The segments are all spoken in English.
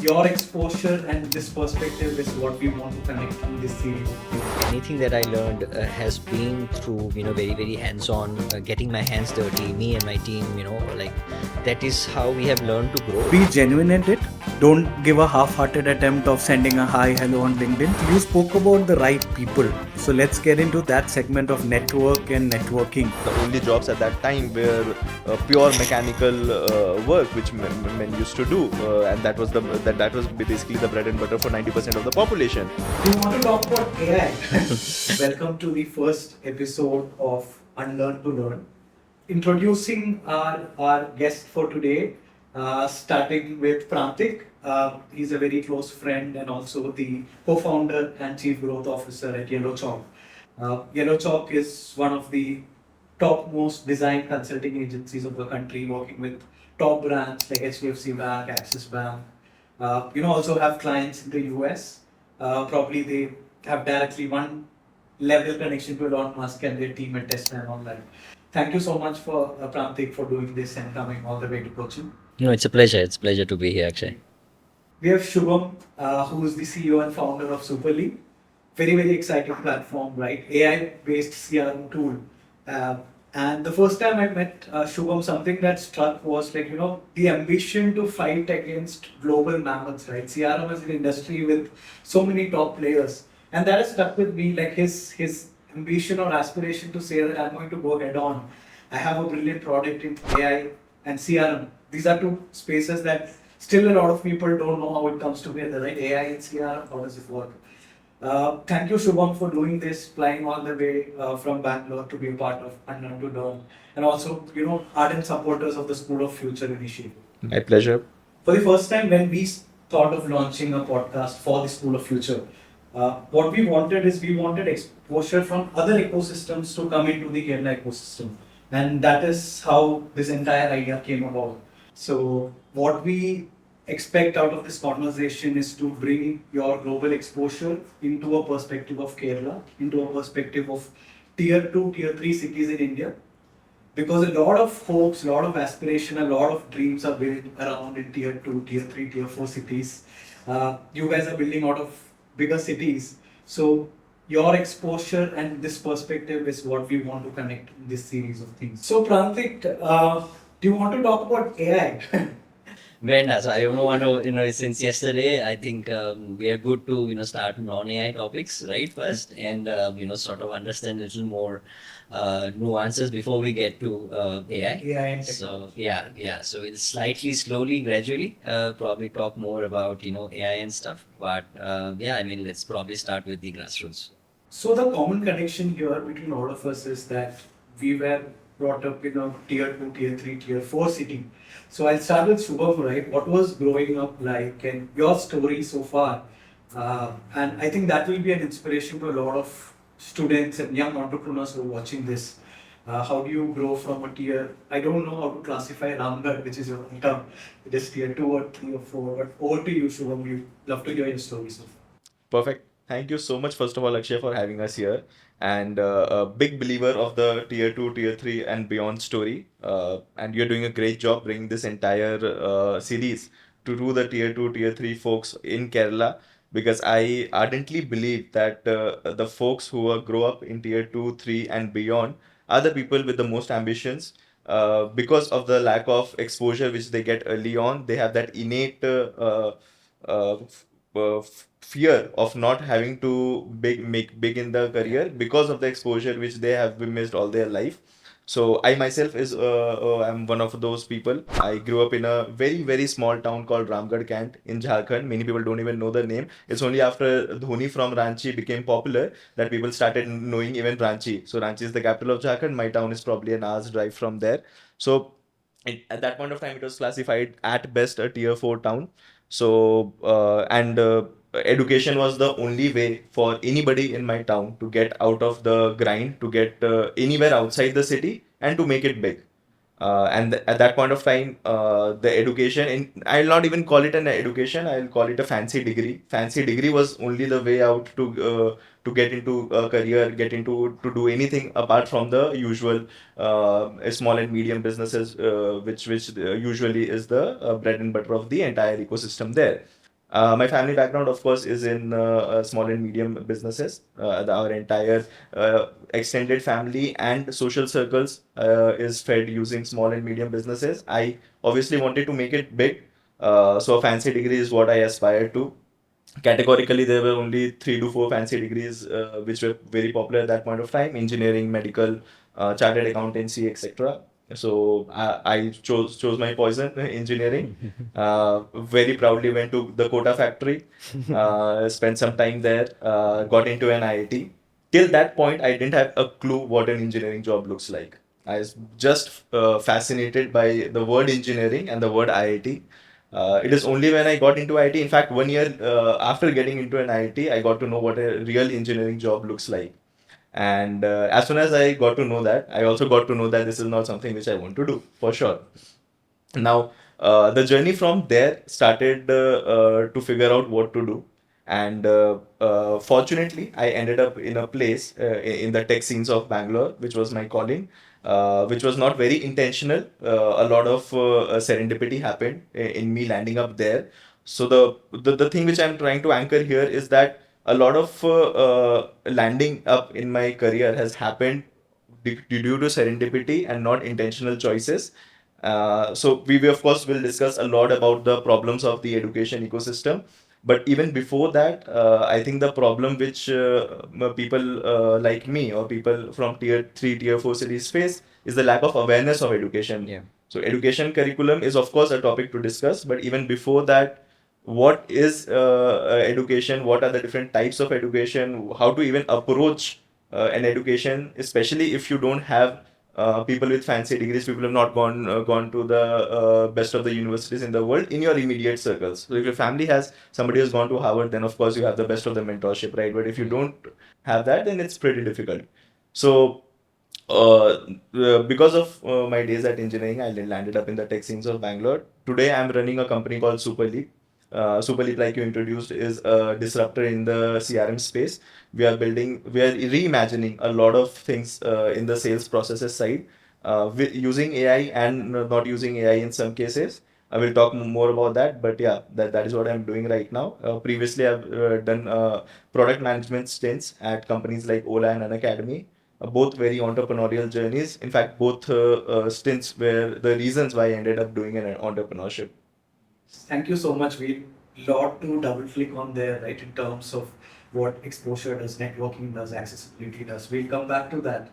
Your exposure and this perspective is what we want to connect in this series. Anything that I learned has been through, very, very hands-on, getting my hands dirty, me and my team, like that is how we have learned to grow. Be genuine in it. Don't give a half-hearted attempt of sending a hi, hello on LinkedIn. You spoke about the right people. So let's get into that segment of network and networking. The only jobs at that time were pure mechanical work, which men used to do, and that was that was basically the bread and butter for 90% of the population. We want to talk about AI. Welcome to the first episode of Unlearn to Learn. Introducing our guest for today, starting with Prantik. He's a very close friend and also the co-founder and chief growth officer at Yellow Chalk. Yellow Chalk is one of the topmost design consulting agencies of the country, working with top brands like HDFC Bank, Axis Bank. Also have clients in the US. Probably they have directly one level connection to Elon Musk and their team at Tesla and all that. Thank you so much for Prantik for doing this and coming all the way to Cochin. It's a pleasure. It's a pleasure to be here, actually. We have Shubham, who is the CEO and founder of Superly. Very, very exciting platform, right? AI-based CRM tool. And the first time I met Shubham, something that struck was the ambition to fight against global mammoths, right? CRM is an industry with so many top players. And that has stuck with me, like his ambition or aspiration to say that I'm going to go head on. I have a brilliant product in AI and CRM. These are two spaces that still a lot of people don't know how it comes together, right? AI and CRM, how does it work? Thank you, Shubham, for doing this, flying all the way from Bangalore to be a part of Unlearn to Learn, and also, ardent supporters of the School of Future initiative. My pleasure. For the first time, when we thought of launching a podcast for the School of Future, what we wanted is we wanted exposure from other ecosystems to come into the Kerala ecosystem, and that is how this entire idea came about. So, what we expect out of this conversation is to bring your global exposure into a perspective of Kerala, into a perspective of tier 2, tier 3 cities in India. Because a lot of hopes, a lot of aspiration, a lot of dreams are built around in tier 2, tier 3, tier 4 cities. You guys are building out of bigger cities. So your exposure and this perspective is what we want to connect in this series of things. So Prantik, do you want to talk about AI? Very nice. I don't want to, since yesterday, I think we are good to, start non-AI topics, right, first, and, sort of understand a little more nuances before we get to AI. AI and So, yeah. So it's slightly, slowly, gradually, probably talk more about, AI and stuff. But, let's probably start with the grassroots. So the common connection here between all of us is that we were brought up in a tier 2, tier 3, tier 4 city. So I'll start with Shubham, right? What was growing up like and your story so far? And I think that will be an inspiration to a lot of students and young entrepreneurs who are watching this. How do you grow from a tier? I don't know how to classify Ramgarh, which is your hometown. It is tier 2 or 3 or 4. But over to you, Shubham. We'd love to hear your story so far. Perfect. Thank you so much, first of all, Akshay, for having us here. And a big believer of the tier 2, tier 3, and beyond story. And you're doing a great job bringing this entire series to the tier 2, tier 3 folks in Kerala. Because I ardently believe that the folks who grow up in tier 2, 3, and beyond are the people with the most ambitions. Because of the lack of exposure which they get early on, they have that innate fear of not having to make big in the career because of the exposure which they have been missed all their life. So I myself is I'm one of those people. I grew up in a very very small town called Ramgarh Cant in Jharkhand. Many people don't even know the name. It's only after Dhoni from Ranchi became popular that people started knowing even Ranchi. So Ranchi is the capital of Jharkhand. My town is probably an hour's drive from there. So at that point of time, it was classified at best a tier 4 town. So, and education was the only way for anybody in my town to get out of the grind, to get anywhere outside the city and to make it big. At that point of time, the education, and I'll not even call it an education, I'll call it a fancy degree. Fancy degree was only the way out to get into a career, get into to do anything apart from the usual small and medium businesses, which usually is the bread and butter of the entire ecosystem there. My family background, of course, is in small and medium businesses. Our entire extended family and social circles is fed using small and medium businesses. I obviously wanted to make it big, so a fancy degree is what I aspired to. Categorically, there were only 3 to 4 fancy degrees which were very popular at that point of time: engineering, medical, chartered accountancy, etc. So I chose my poison, engineering. Very proudly went to the Kota factory, spent some time there, got into an IIT. Till that point, I didn't have a clue what an engineering job looks like. I was just fascinated by the word engineering and the word IIT. It is only when I got into IT, in fact, 1 year after getting into an IT, I got to know what a real engineering job looks like. And as soon as I got to know that, I also got to know that this is not something which I want to do for sure. Now, the journey from there started to figure out what to do. And fortunately, I ended up in a place in the tech scenes of Bangalore, which was my calling, which was not very intentional. A lot of serendipity happened in me landing up there. So the thing which I'm trying to anchor here is that a lot of landing up in my career has happened due to serendipity and not intentional choices. So we of course will discuss a lot about the problems of the education ecosystem. But even before that, I think the problem which people like me or people from tier 3, tier 4 cities face is the lack of awareness of education. Yeah. So education curriculum is of course a topic to discuss, but even before that, what is education? What are the different types of education? How to even approach an education, especially if you don't have people with fancy degrees, people have not gone to the best of the universities in the world in your immediate circles. So if your family has somebody who's gone to Harvard, then of course you have the best of the mentorship, right? But if you don't have that, then it's pretty difficult. So uh, because of my days at engineering, I landed up in the tech scenes of Bangalore. Today, I'm running a company called Super Leap. Super Leap, like you introduced, is a disruptor in the CRM space. We are reimagining a lot of things in the sales processes side, using AI and not using AI in some cases. I will talk more about that, but yeah, that is what I'm doing right now. Previously, I've done product management stints at companies like Ola and Unacademy, both very entrepreneurial journeys. In fact, both stints were the reasons why I ended up doing an entrepreneurship. Thank you so much. We lot to double click on there, right? In terms of what exposure does, networking does, accessibility does. We'll come back to that.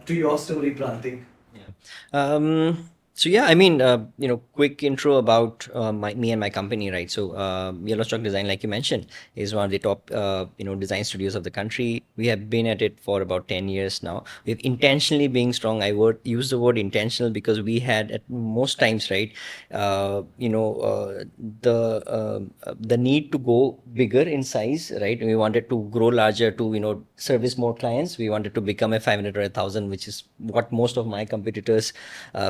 To your story, Prantik. Yeah. So yeah, I mean, quick intro about me and my company, right? So Yellowstock Design, like you mentioned, is one of the top, design studios of the country. We have been at it for about 10 years now. We've intentionally being strong. Use the word intentional because we had at most times, right, the need to go bigger in size, right? We wanted to grow larger to, service more clients. We wanted to become a 500 or 1,000, which is what most of my competitors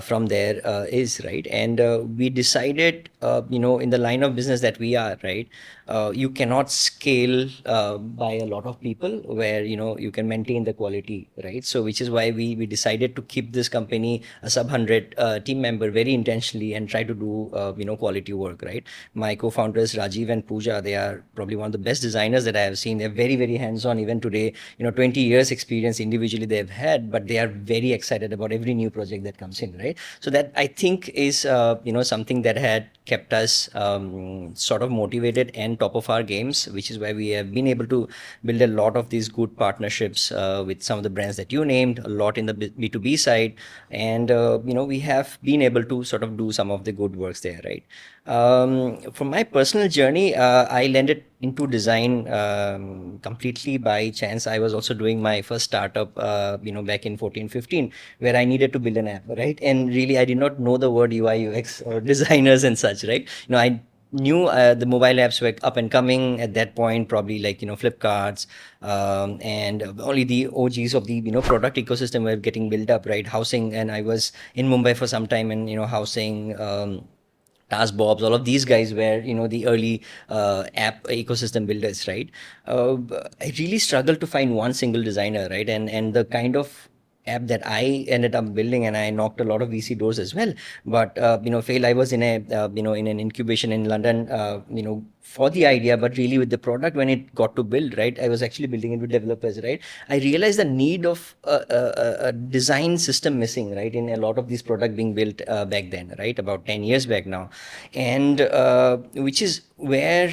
from there is, right? And we decided, in the line of business that we are, right, you cannot scale by a lot of people where, you can maintain the quality, right? So which is why we decided to keep this company a sub 100 team member very intentionally and try to do, quality work, right? My co-founders, Rajiv and Pooja, they are probably one of the best designers that I have seen. They're very, very hands-on. Even today, 20 years experience individually they've had, but they are very excited about every new project that comes in, right? So that I think is, something that had kept us sort of motivated and top of our games, which is why we have been able to build a lot of these good partnerships with some of the brands that you named, a lot in the B2B side, and we have been able to sort of do some of the good works there, right? From my personal journey, I landed into design completely by chance. I was also doing my first startup, back in 14, 15, where I needed to build an app, right? And really, I did not know the word UI, UX or designers and such, right? I knew the mobile apps were up and coming at that point, probably like, Flipkarts, and only the OGs of the, product ecosystem were getting built up, right? Housing, and I was in Mumbai for some time, and, housing, Task Bobs, all of these guys were, the early app ecosystem builders, right? I really struggled to find one single designer, right? And the kind of app that I ended up building, and I knocked a lot of VC doors as well. But failed. I was in a in an incubation in London, for the idea, but really with the product when it got to build, right? I was actually building it with developers, right? I realized the need of a design system missing, right, in a lot of these products being built back then, right, about 10 years back now, and which is where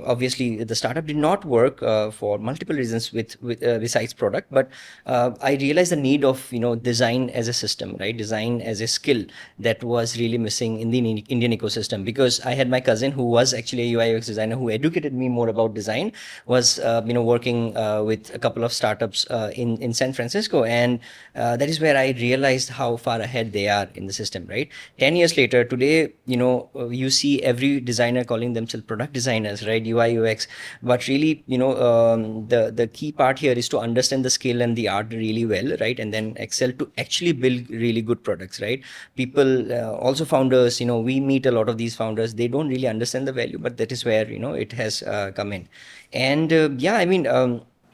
obviously the startup did not work for multiple reasons with besides product, but I realized the need of design as a system, right, design as a skill that was really missing in the Indian ecosystem, because I had my cousin who was actually a UI UX designer who educated me more about design, was working with a couple of startups in San Francisco, and that is where I realized how far ahead they are in the system, right? 10 years later, today, you see every designer calling themselves product designers, right? UI UX. But really, the key part here is to understand the skill and the art really well, right? And then excel to actually build really good products, right? People, also founders, we meet a lot of these founders, they don't really understand the value, but that is where it has come in. And yeah, I mean,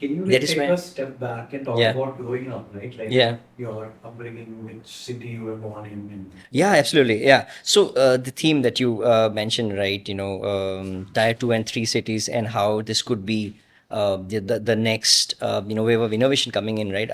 Can you that like is take where, a step back and talk yeah, about growing up, right? Like yeah. your upbringing, which city you were born in, and Yeah, absolutely. Yeah. So the theme that you mentioned, right? Tier two and three cities, and how this could be the next wave of innovation coming in, right?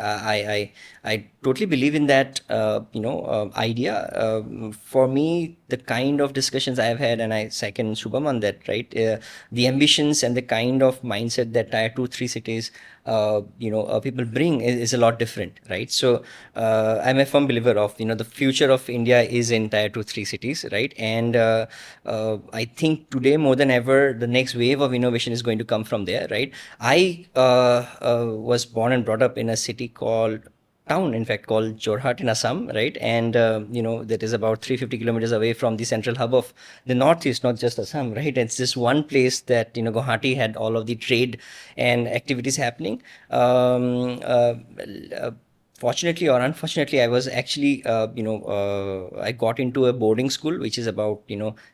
I totally believe in that idea. For me, the kind of discussions I've had, and I second Shubham on that, right? The ambitions and the kind of mindset that tier two, three cities people bring is a lot different, right? So I'm a firm believer of the future of India is in tier two, three cities, right? And I think today more than ever, the next wave of innovation is going to come from there, right? I was born and brought up in a city called town, in fact, called Jorhat in Assam, right? And that is about 350 kilometers away from the central hub of the northeast, not just Assam, right? It's just one place that Guwahati had all of the trade and activities happening. Um, uh, uh, Fortunately or unfortunately, I was actually I got into a boarding school which is about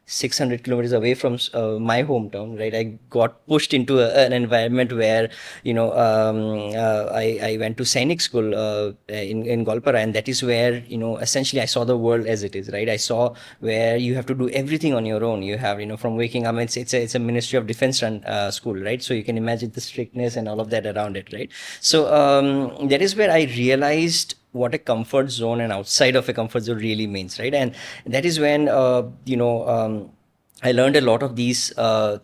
600 kilometers away from my hometown, right? I got pushed into an environment where I went to Sainik school in Golpara, and that is where essentially I saw the world as it is, right? I saw where you have to do everything on your own. You have from waking up, it's a Ministry of Defense run school, right? So you can imagine the strictness and all of that around it, right? So that is where I realized what a comfort zone and outside of a comfort zone really means, right? And that is when I learned a lot of these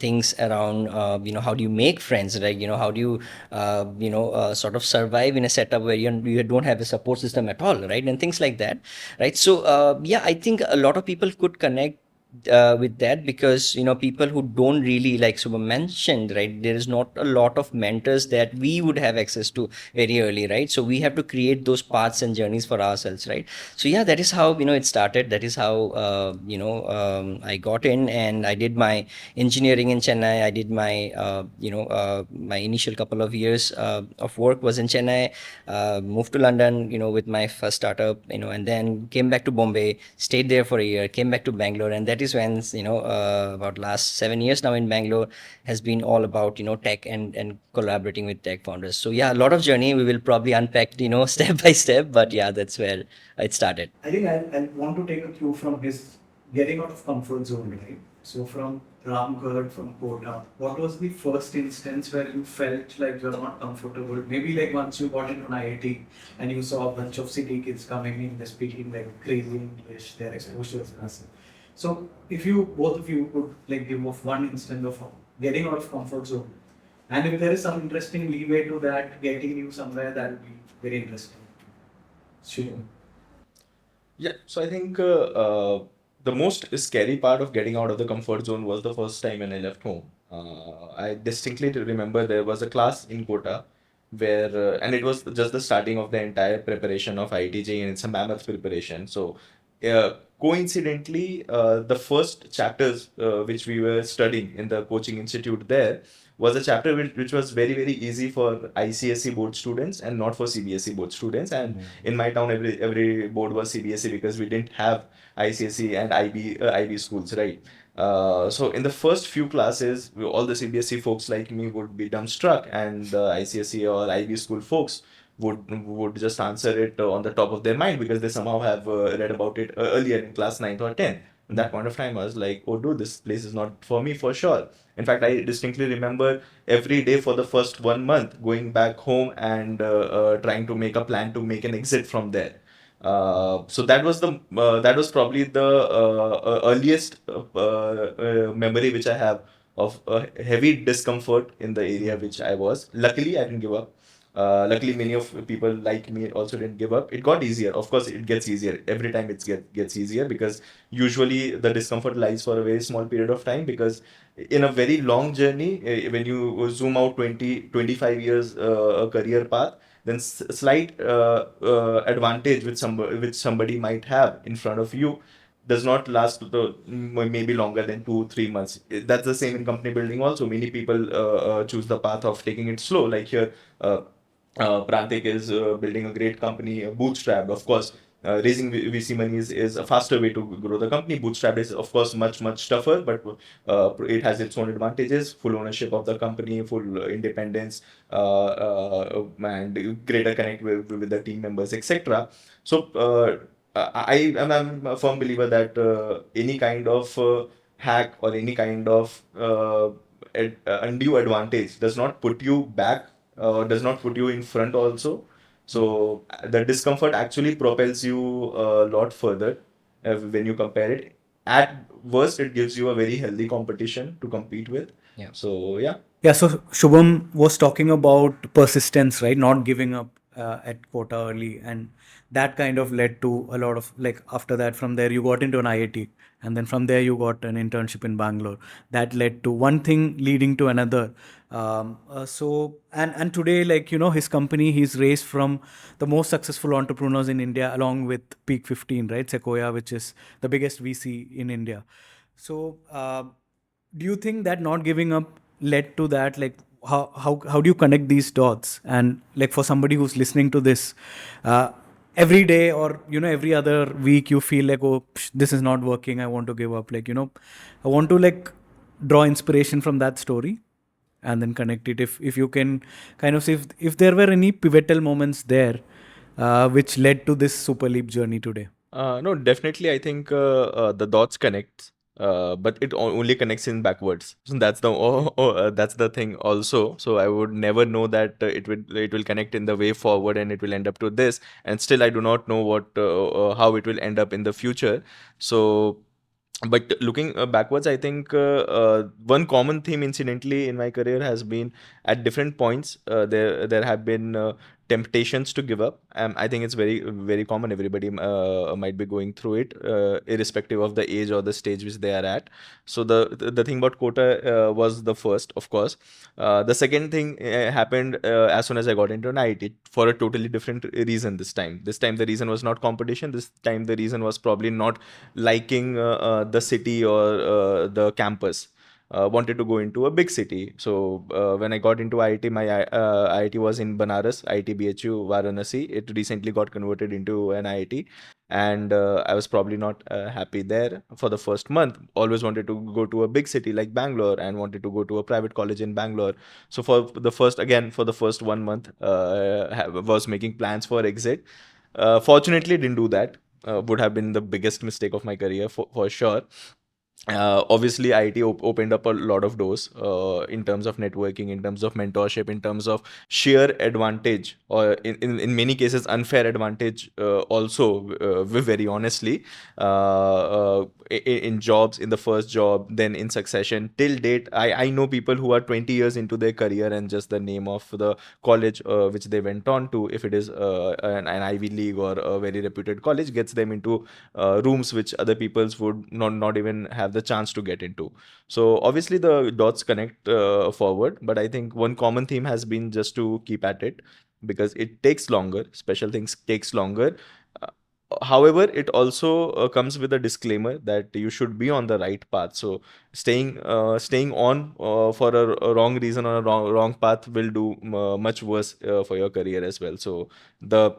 things around how do you make friends, right? How do you sort of survive in a setup where you don't have a support system at all, right? And things like that, right? So yeah, I think a lot of people could connect with that, because people who don't really, like Subha mentioned, right, there is not a lot of mentors that we would have access to very early, right? So we have to create those paths and journeys for ourselves, right? So yeah, that is how it started. That is how I got in, and I did my engineering in Chennai. I did my my initial couple of years of work was in Chennai. Moved to London, with my first startup, and then came back to Bombay, stayed there for a year, came back to Bangalore, and that is when about last 7 years now in Bangalore has been all about tech and collaborating with tech founders. So yeah, a lot of journey we will probably unpack step by step, but yeah, that's where it started. I think I want to take a cue from his getting out of comfort zone, right? So from Ramgarh, from Kota, what was the first instance where you felt like you're not comfortable? Maybe like once you got into an IIT and you saw a bunch of city kids coming in, they're speaking like crazy English, their exposure is massive. So if you both of you could like give off one instance of getting out of comfort zone, and if there is some interesting leeway to that, getting you somewhere, that would be very interesting. Sure. Yeah, so I think the most scary part of getting out of the comfort zone was the first time when I left home. I distinctly remember there was a class in Kota where, and it was just the starting of the entire preparation of ITJ, and it's a mammoth preparation. So, coincidentally, the first chapters which we were studying in the coaching institute there was a chapter which was very, very easy for ICSE board students and not for CBSE board students. And in my town, every board was CBSE because we didn't have ICSE and IB schools, right? So in the first few classes, all the CBSE folks like me would be dumbstruck, and the ICSE or IB school folks would just answer it on the top of their mind because they somehow have read about it earlier in class 9th or 10th. At that point of time, I was like, oh, dude, this place is not for me for sure. In fact, I distinctly remember every day for the first 1 month going back home and trying to make a plan to make an exit from there. So that was probably the earliest memory which I have of heavy discomfort in the area which I was. Luckily, I didn't give up. Luckily, many of people like me also didn't give up. It got easier. Of course, it gets easier every time. Gets easier because usually the discomfort lies for a very small period of time. Because in a very long journey, when you zoom out 20 to 25 years a career path, then slight advantage which somebody might have in front of you does not last maybe longer than 2 3 months. That's the same in company building also. Many people choose the path of taking it slow. Like here, Prantik is building a great company, bootstrapped. Of course, raising VC money is a faster way to grow the company. Bootstrapped is, of course, much tougher, but it has its own advantages: full ownership of the company, full independence, and greater connect with the team members, etc. So, I'm a firm believer that any kind of hack or any kind of undue advantage does not put you back, does not put you in front also. So the discomfort actually propels you a lot further when you compare it. At worst, it gives you a very healthy competition to compete with. Yeah. So yeah. Yeah, so Shubham was talking about persistence, right? Not giving up at quota early. And that kind of led to a lot of, like, after that, from there, you got into an IIT. And then from there, you got an internship in Bangalore. That led to one thing leading to another. And today, like, his company, he's raised from the most successful entrepreneurs in India, along with Peak 15, right? Sequoia, which is the biggest VC in India. So, do you think that not giving up led to that? Like, how do you connect these dots? And like, for somebody who's listening to this, every day, or every other week, you feel like, oh, this is not working, I want to give up. Like, I want to, like, draw inspiration from that story and then connect it. If you can kind of see if there were any pivotal moments there, which led to this super leap journey today. No, definitely. I think the dots connect, but it only connects in backwards. So that's the that's the thing also. So I would never know that it will connect in the way forward and it will end up to this. And still, I do not know what how it will end up in the future. So but looking backwards, I think one common theme incidentally in my career has been at different points there have been temptations to give up. I think it's very common. Everybody might be going through it, irrespective of the age or the stage which they are at. So the thing about quota was the first, of course. The second thing happened as soon as I got into an IT for a totally different reason. This time the reason was not competition. This time the reason was probably not liking the city or the campus. Wanted to go into a big city. So when I got into IIT, my IIT was in Banaras, IIT BHU Varanasi. It recently got converted into an IIT, and I was probably not happy there for the first month. Always wanted to go to a big city like Bangalore and wanted to go to a private college in Bangalore. So for the first 1 month, was making plans for exit. Fortunately, didn't do that. Would have been the biggest mistake of my career for sure. Obviously, IT opened up a lot of doors in terms of networking, in terms of mentorship, in terms of sheer advantage, or in many cases, unfair advantage also, very honestly, in jobs, in the first job, then in succession. Till date, I know people who are 20 years into their career and just the name of the college which they went on to, if it is an Ivy League or a very reputed college, gets them into rooms which other peoples would not even have the chance to get into. So obviously the dots connect forward, but I think one common theme has been just to keep at it, because it takes longer. Special things takes longer. Uh, However, it also comes with a disclaimer that you should be on the right path. So staying on for a wrong reason or a wrong path will do much worse for your career as well. So the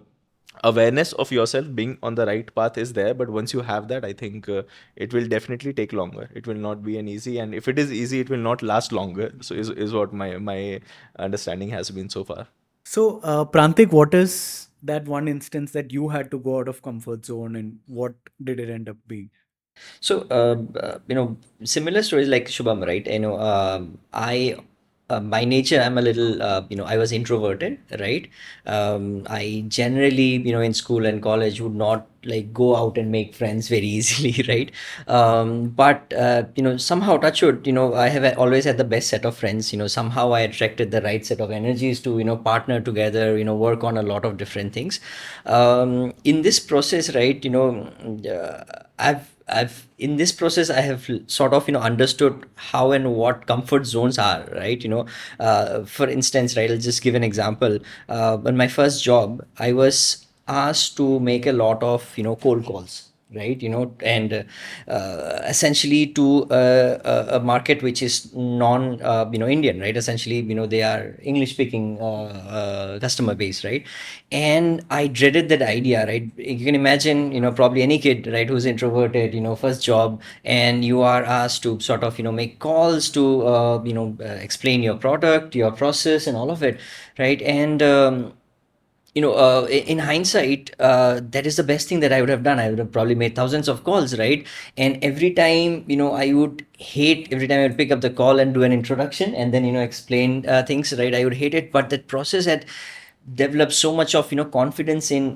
awareness of yourself being on the right path is there, but once you have that, I think it will definitely take longer. It will not be an easy, and if it is easy, it will not last longer. So is what my understanding has been so far. So, Prantik, what is that one instance that you had to go out of comfort zone, and what did it end up being? So, similar stories like Shubham, right? By nature, I'm a little, I was introverted, right? I generally, in school and college would not like go out and make friends very easily, right? But somehow, touch wood, I have always had the best set of friends. Somehow I attracted the right set of energies to, partner together, work on a lot of different things. In this process, right, I've in this process I have sort of understood how and what comfort zones are, right? For instance, right, I'll just give an example. In my first job, I was asked to make a lot of cold calls, right? And essentially to a market which is non Indian, right? Essentially, they are English speaking customer base, right? And I dreaded that idea, right? You can imagine, probably any kid, right, who's introverted, first job, and you are asked to sort of make calls to explain your product, your process, and all of it, right? And in hindsight, that is the best thing that I would have done. I would have probably made thousands of calls, right? And every time, I would hate every time I would pick up the call and do an introduction and then, explain things, right? I would hate it. But that process had developed so much of confidence in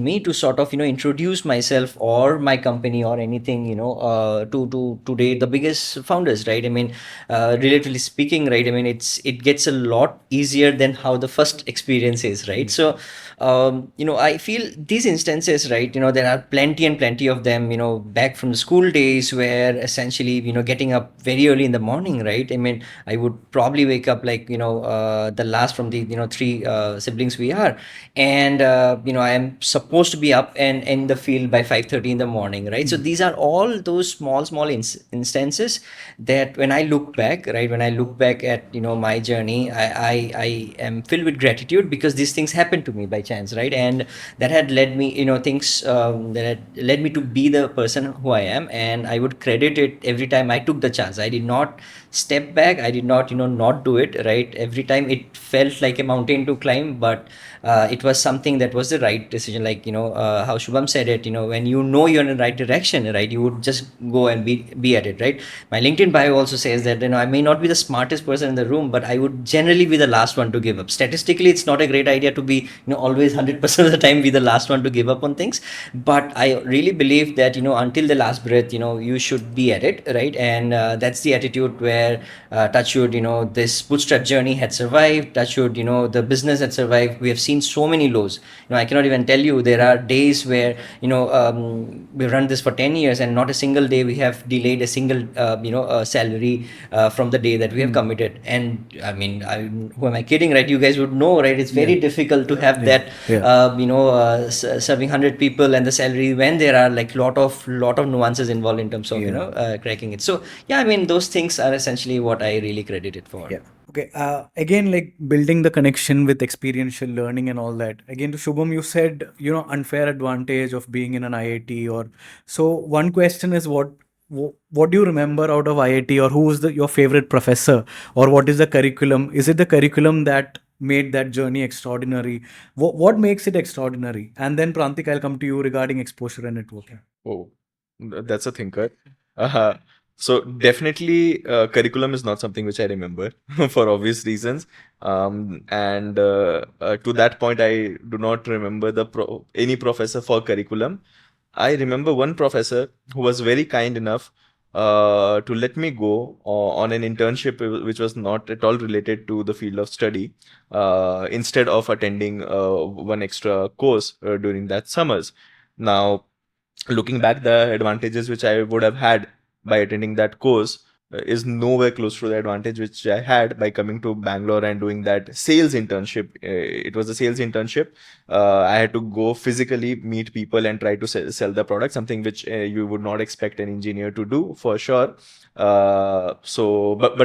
me to sort of introduce myself or my company or anything to today the biggest founders, right? I mean, relatively speaking, right? I mean, it gets a lot easier than how the first experience is, right? So I feel these instances, right, there are plenty and plenty of them, back from the school days where essentially getting up very early in the morning, right? I mean, I would probably wake up like the last from the three siblings we are, and I am supposed to be up and in the field by 5:30 in the morning, right? So these are all those small instances that when I look back, right, when I look back at my journey, I am filled with gratitude because these things happened to me by chance, right? And that had led me, things that had led me to be the person who I am, and I would credit it every time I took the chance. I did not step back. I did not not do it, right? Every time it felt like a mountain to climb, but it was something that was the right decision. Like how Shubham said it, when you're in the right direction, right, you would just go and be at it, right? My LinkedIn bio also says that I may not be the smartest person in the room, but I would generally be the last one to give up. Statistically, it's not a great idea to be always 100% of the time be the last one to give up on things, but I really believe that until the last breath, you should be at it, right? And that's the attitude where touchwood, this bootstrap journey had survived. Touchwood, the business had survived. We have seen so many lows. I cannot even tell you. There are days where we've run this for 10 years and not a single day we have delayed a single salary from the day that we have committed. And I mean, who am I kidding, right? You guys would know, right? It's very difficult to have that serving 100 people and the salary when there are like lot of nuances involved in terms of cracking it. So yeah, I mean, those things are essentially what I really credit it for. Yeah. Okay. Again, like building the connection with experiential learning and all that. Again, to Shubham, you said, unfair advantage of being in an IIT or so. One question is what do you remember out of IIT, or who was your favorite professor, or what is the curriculum? Is it the curriculum that made that journey extraordinary? What makes it extraordinary? And then Prantik, I'll come to you regarding exposure and networking. Oh, that's a thinker. Uh, so definitely, curriculum is not something which I remember for obvious reasons. And to that point, I do not remember any professor for curriculum. I remember one professor who was very kind enough to let me go on an internship which was not at all related to the field of study, instead of attending one extra course during that summers. Now, looking back, the advantages which I would have had by attending that course is nowhere close to the advantage which I had by coming to Bangalore and doing that sales internship. It was a sales internship. I had to go physically meet people and try to sell the product, something which you would not expect an engineer to do for sure. But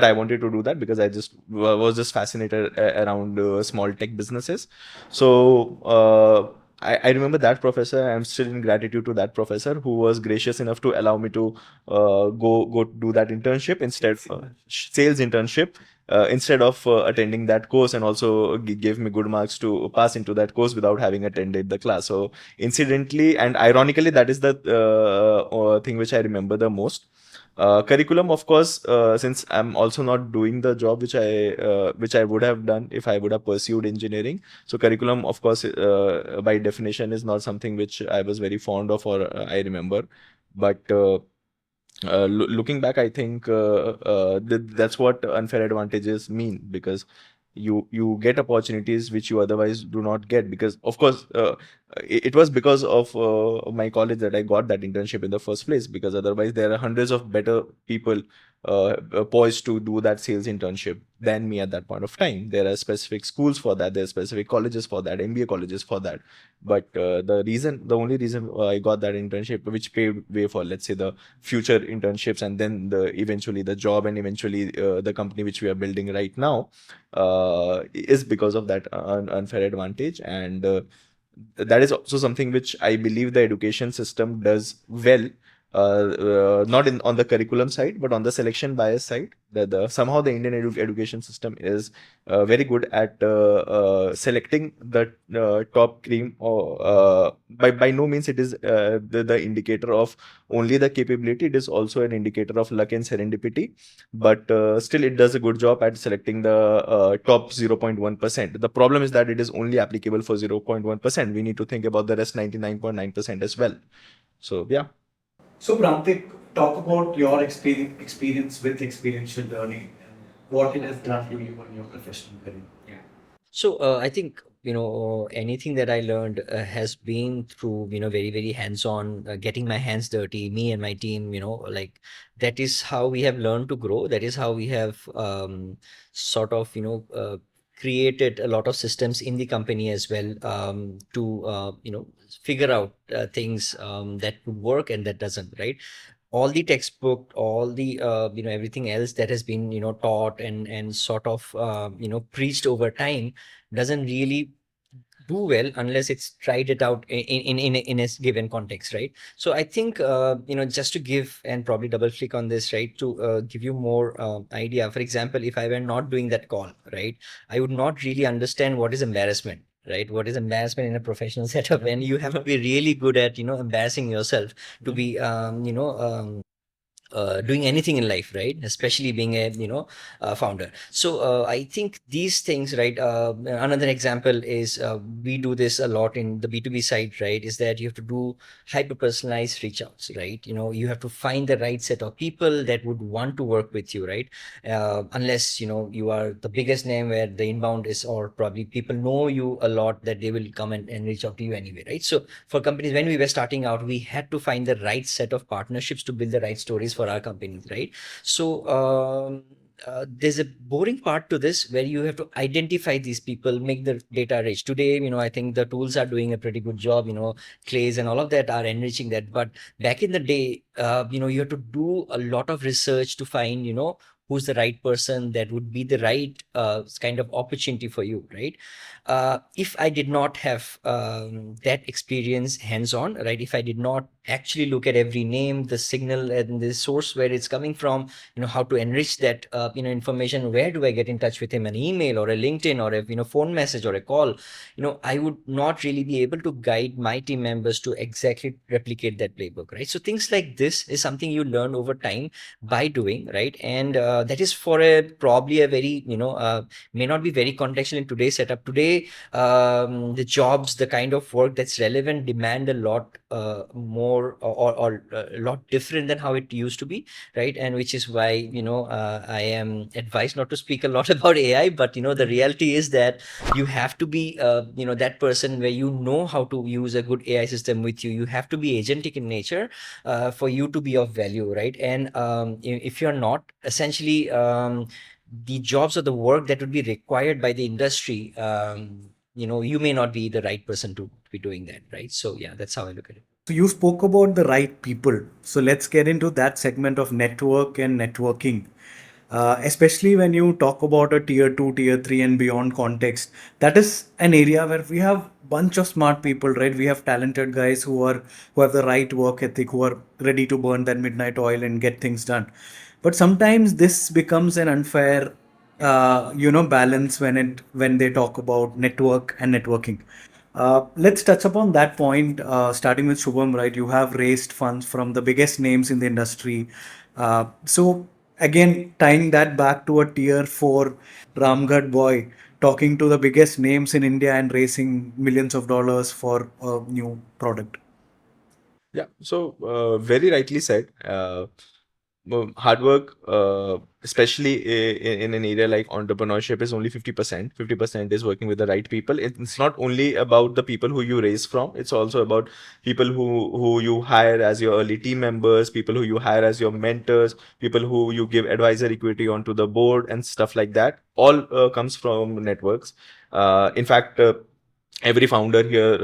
I wanted to do that because I just was just fascinated around small tech businesses. So I remember that professor. I'm still in gratitude to that professor who was gracious enough to allow me to go do that internship instead, sales internship, instead of attending that course, and also gave me good marks to pass into that course without having attended the class. So incidentally and ironically, that is the thing which I remember the most. Curriculum, of course, since I'm also not doing the job which I would have done if I would have pursued engineering. So curriculum, of course, by definition, is not something which I was very fond of, or I remember. But looking back, I think that's what unfair advantages mean, because you get opportunities which you otherwise do not get. Because of course, it was because of my college that I got that internship in the first place, because otherwise there are hundreds of better people poised to do that sales internship than me at that point of time. There are specific schools for that, there are specific colleges for that, MBA colleges for that. But the only reason I got that internship, which paved way for, let's say, the future internships, and then eventually the job, and eventually the company which we are building right now, is because of that unfair advantage. And that is also something which I believe the education system does well, not on the curriculum side, but on the selection bias side. Somehow the Indian education system is very good at selecting the top cream. Or by no means it is the indicator of only the capability. It is also an indicator of luck and serendipity. But still, it does a good job at selecting the top 0.1%. The problem is that it is only applicable for 0.1%. We need to think about the rest 99.9% as well. So yeah. So, Prantik, talk about your experience with experiential learning and what it has done to you in your professional career. So I think anything that I learned has been through very very hands-on, getting my hands dirty. Me and my team, like that is how we have learned to grow. That is how we have sort of created a lot of systems in the company as well, to figure out things that would work and that doesn't, right? All the textbook, all the everything else that has been taught and sort of preached over time doesn't really do well unless it's tried it out in a given context, right? So I think just to give and probably double click on this, right, to give you more idea. For example, if I were not doing that call, right, I would not really understand what is embarrassment, right? What is embarrassment in a professional setup, and you have to be really good at embarrassing yourself to be doing anything in life, right? Especially being a founder. So I think these things, right? Another example is we do this a lot in the B2B side, right? Is that you have to do hyper personalized reach outs, right? You have to find the right set of people that would want to work with you, right? Unless you are the biggest name where the inbound is, or probably people know you a lot, that they will come and reach out to you anyway, right? So for companies, when we were starting out, we had to find the right set of partnerships to build the right stories for our companies, right? So there's a boring part to this where you have to identify these people, make the data rich. Today, I think the tools are doing a pretty good job. Clays and all of that are enriching that. But back in the day, you have to do a lot of research to find, who's the right person that would be the right kind of opportunity for you, right? If I did not have that experience hands-on, right? If I did not actually look at every name, the signal, and the source where it's coming from, how to enrich that information, where do I get in touch with him? An email or a LinkedIn or a phone message or a call, I would not really be able to guide my team members to exactly replicate that playbook, right? So things like this is something you learn over time by doing, right? And that is for probably a very may not be very contextual in today's setup. Today, the jobs, the kind of work that's relevant demand a lot more, or a lot different than how it used to be, right? And which is why I am advised not to speak a lot about AI, but the reality is that you have to be that person where how to use a good AI system with you. You have to be agentic in nature for you to be of value, right? And if you're not, essentially the jobs or the work that would be required by the industry, you may not be the right person to be doing that, right? So yeah, that's how I look at it. So you spoke about the right people. So let's get into that segment of network and networking. Especially when you talk about a tier 2, tier 3 and beyond context, that is an area where we have bunch of smart people, right? We have talented guys who have the right work ethic, who are ready to burn that midnight oil and get things done. But sometimes this becomes an unfair balance when they talk about network and networking. Let's touch upon that point, starting with Shubham, right? You have raised funds from the biggest names in the industry. So again, tying that back to a tier four Ramgarh boy, talking to the biggest names in India and raising millions of dollars for a new product. Yeah, so very rightly said. Hard work, especially in an area like entrepreneurship, is only 50%. 50% is working with the right people. It's not only about the people who you raise from, it's also about people who you hire as your early team members, people who you hire as your mentors, people who you give advisor equity onto the board and stuff like that. All comes from networks. In fact, every founder here,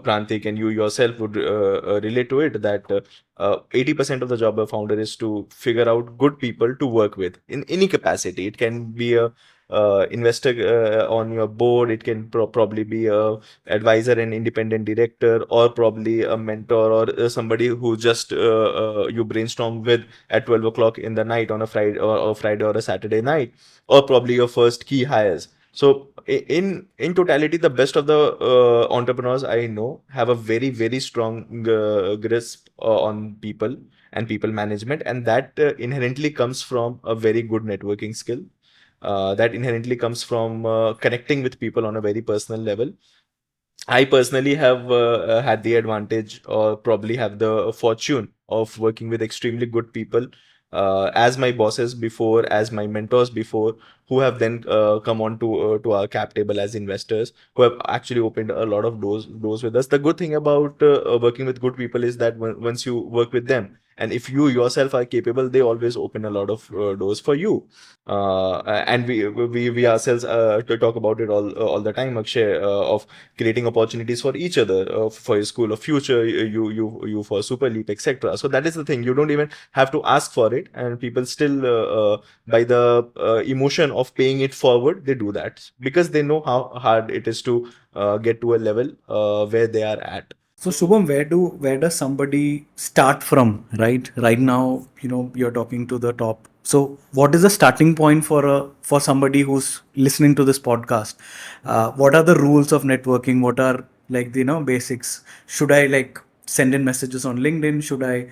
Prantik, and you yourself would relate to it that 80% of the job of a founder is to figure out good people to work with in any capacity. It can be a investor on your board. It can probably be a advisor and independent director, or probably a mentor, or somebody who just you brainstorm with at 12 o'clock in the night on a Friday or a Saturday night, or probably your first key hires. So in totality, the best of the entrepreneurs I know have a very strong grasp on people and people management, and that inherently comes from a very good networking skill. That inherently comes from connecting with people on a very personal level. I personally have had the advantage, or probably have the fortune, of working with extremely good people as my bosses before, as my mentors before, who have then come on to our cap table as investors, who have actually opened a lot of doors with us. The good thing about working with good people is that once you work with them, and if you yourself are capable, they always open a lot of doors for you. And we ourselves to talk about it all the time, Akshay, of creating opportunities for each other, for your school of future, you for super leap, etc. So that is the thing, you don't even have to ask for it, and people still by the emotion of paying it forward, they do that because they know how hard it is to get to a level where they are at. So Shubham, where does somebody start from? Right now, you're talking to the top. So what is the starting point for somebody who's listening to this podcast? What are the rules of networking? What are like the basics? Should I like send in messages on LinkedIn? Should I?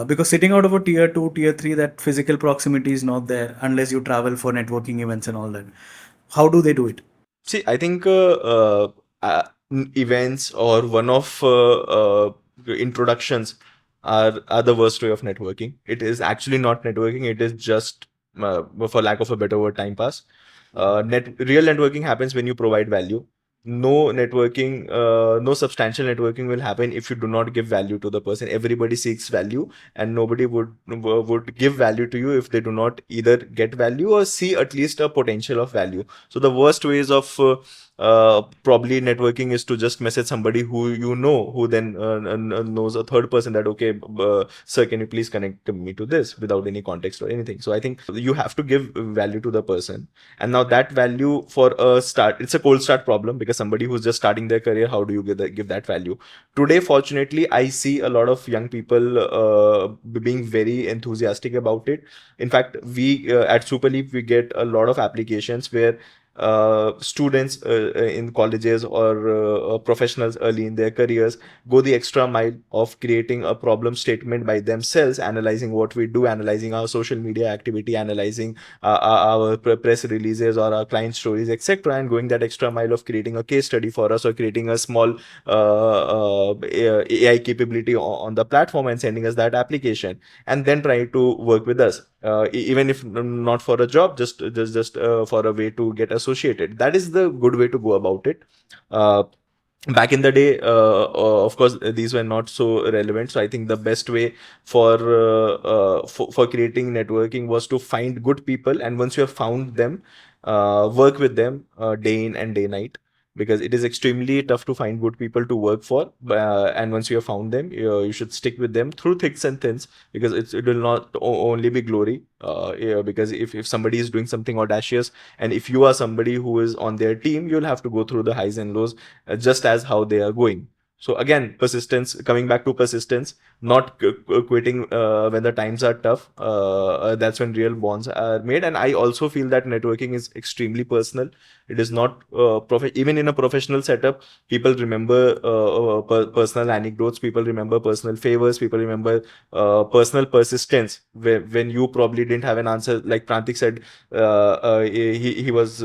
Because sitting out of a tier two, tier three, that physical proximity is not there unless you travel for networking events and all that. How do they do it? See, I think events or one-off introductions are the worst way of networking. It is actually not networking. It is just, for lack of a better word, time pass. Real networking happens when you provide value. No networking, no substantial networking will happen if you do not give value to the person. Everybody seeks value, and nobody would give value to you if they do not either get value or see at least a potential of value. So the worst ways of probably networking is to just message somebody who you know, who then knows a third person that, okay, sir, can you please connect me to this, without any context or anything. So I think you have to give value to the person, and now that value, for a start, it's a cold start problem, because somebody who's just starting their career, how do you give that value? Today, fortunately, I see a lot of young people being very enthusiastic about it. In fact, we at Super Leap, we get a lot of applications where students in colleges or professionals early in their careers go the extra mile of creating a problem statement by themselves, analyzing what we do, analyzing our social media activity, analyzing our press releases or our client stories, etc., and going that extra mile of creating a case study for us, or creating a small AI capability on the platform and sending us that application, and then try to work with us, even if not for a job, just for a way to get associated. That is the good way to go about it. Back in the day, of course, these were not so relevant. So I think the best way for creating networking was to find good people, and once you have found them, work with them day in and day night, because it is extremely tough to find good people to work for. And once you have found them, you should stick with them through thicks and thins, because it will not only be glory. Yeah, because if somebody is doing something audacious, and if you are somebody who is on their team, you'll have to go through the highs and lows, just as how they are going. So again, persistence, coming back to persistence, not quitting when the times are tough. That's when real bonds are made. And I also feel that networking is extremely personal. It is not even in a professional setup. People remember personal anecdotes. People remember personal favors. People remember personal persistence. When you probably didn't have an answer, like Prantik said, he was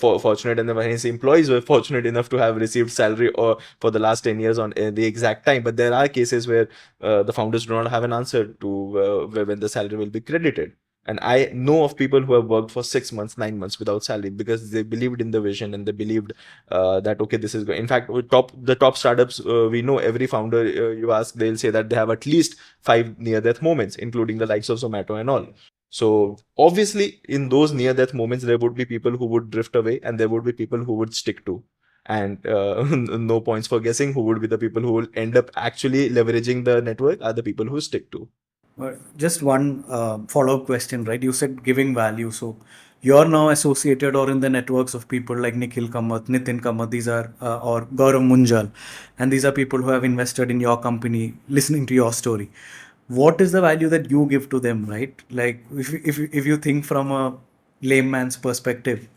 fortunate, and when his employees were fortunate enough to have received salary or for the last 10 years on the exact time. But there are cases where the founders do not have an answer to when the salary will be credited. And I know of people who have worked for 6 months, 9 months without salary because they believed in the vision, and they believed that okay, this is going. In fact, with the top startups, we know every founder you ask, they'll say that they have at least 5 near-death moments, including the likes of Zomato and all. So obviously, in those near-death moments, there would be people who would drift away, and there would be people who would stick to. And no points for guessing who would be the people who will end up actually leveraging the network are the people who stick to. Just one follow-up question, right? You said giving value. So you're now associated or in the networks of people like Nikhil Kamath, Nitin Kamath, these are, or Gaurav Munjal, and these are people who have invested in your company, listening to your story. What is the value that you give to them, right? Like if you think from a layman's perspective,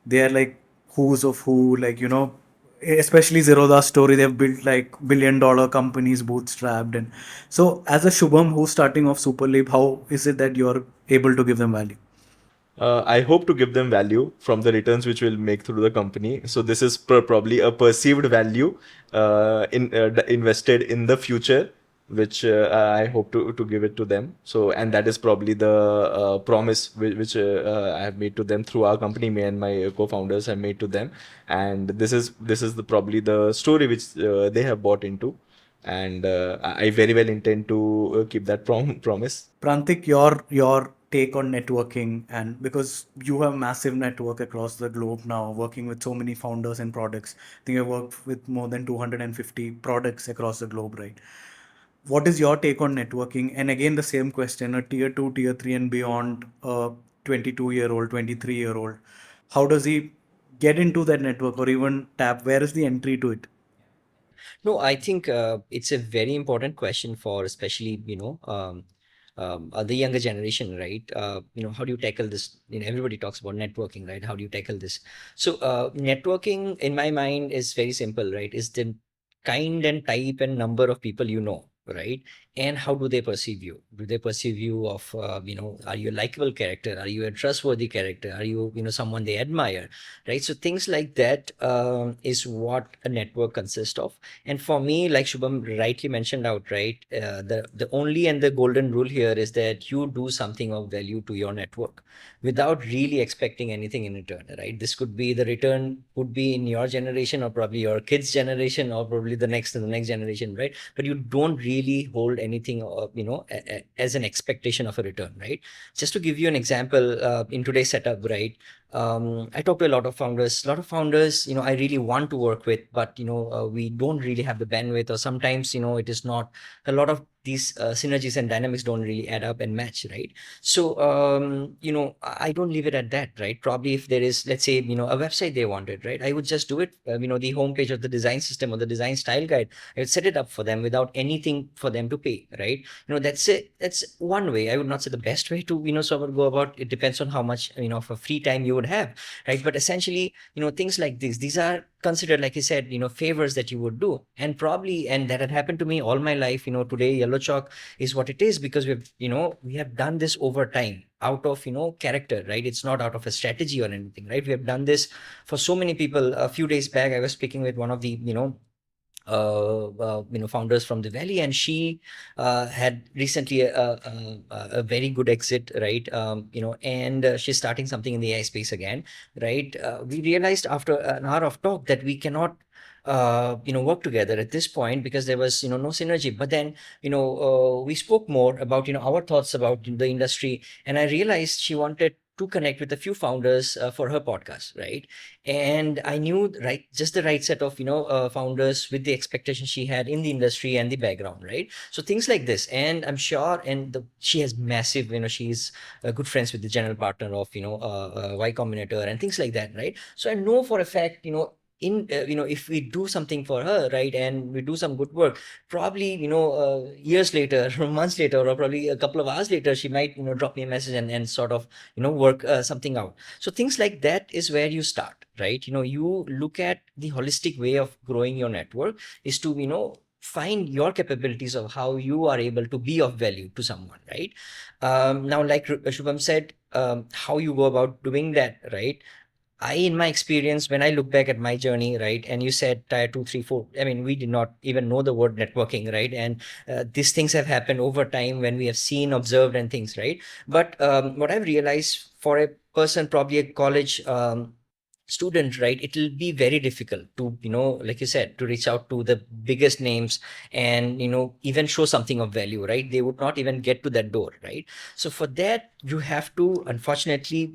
they are like who's of who, like, especially Zerodha's story, they've built like billion-dollar companies bootstrapped. And so as a Shubham who's starting off Super Leap, how is it that you're able to give them value? I hope to give them value from the returns which we'll make through the company. So this is probably a perceived value invested in the future, which I hope to give it to them. So, and that is probably the promise which I have made to them through our company. Me and my co-founders have made to them, and this is probably the story which they have bought into, and I very well intend to keep that promise. Prantik, your take on networking, and because you have massive network across the globe now, working with so many founders and products. I think you worked with more than 250 products across the globe, right? What is your take on networking? And again, the same question: a tier two, tier three, and beyond, 22-year-old, 23-year-old, how does he get into that network or even tap? Where is the entry to it? No, I think it's a very important question for especially, the younger generation, right? How do you tackle this? Everybody talks about networking, right? How do you tackle this? So, networking in my mind is very simple, right? Is the kind and type and number of people you know, right? And how do they perceive you? Do they perceive you of, are you a likable character? Are you a trustworthy character? Are you, someone they admire, right? So things like that is what a network consists of. And for me, like Shubham rightly mentioned out, right, the only and the golden rule here is that you do something of value to your network without really expecting anything in return, right? This could be the return would be in your generation or probably your kids' generation or probably the next and the next generation, right? But you don't really hold anything, as an expectation of a return, right? Just to give you an example, in today's setup, right? I talk to a lot of founders. A lot of founders, I really want to work with, but we don't really have the bandwidth, or sometimes, it is not a lot of these synergies and dynamics don't really add up and match, right? So, I don't leave it at that, right? Probably if there is, let's say, a website they wanted, right? I would just do it, the homepage of the design system or the design style guide. I would set it up for them without anything for them to pay, right? That's it. That's one way. I would not say the best way to, sort of go about. It depends on how much, for free time you would have, right? But essentially, things like these are considered, like I said, favors that you would do. And probably, and that had happened to me all my life. Today Yellow Chalk is what it is because we have done this over time out of, character, right? It's not out of a strategy or anything, right? We have done this for so many people. A few days back, I was speaking with one of the, founders from the valley, and she had recently a very good exit, right? And she's starting something in the AI space again, right? We realized after an hour of talk that we cannot work together at this point because there was no synergy. But then we spoke more about our thoughts about the industry, and I realized she wanted to connect with a few founders for her podcast, right? And I knew, right, just the right set of founders with the expectations she had in the industry and the background, right? So things like this, and I'm sure, and she has massive, she's good friends with the general partner of Y Combinator and things like that, right? So I know for a fact, if we do something for her, right, and we do some good work, probably, years later, months later, or probably a couple of hours later, she might, drop me a message and sort of, work something out. So things like that is where you start, right? You look at the holistic way of growing your network is to, find your capabilities of how you are able to be of value to someone, right? Now, like Shubham said, how you go about doing that, right? In my experience, when I look back at my journey, right, and you said tier two, three, four, I mean, we did not even know the word networking, right? And these things have happened over time when we have seen, observed, and things, right? But what I've realized for a person, probably a college student, right, it will be very difficult to, like you said, to reach out to the biggest names and, even show something of value, right? They would not even get to that door, right? So for that, you have to, unfortunately,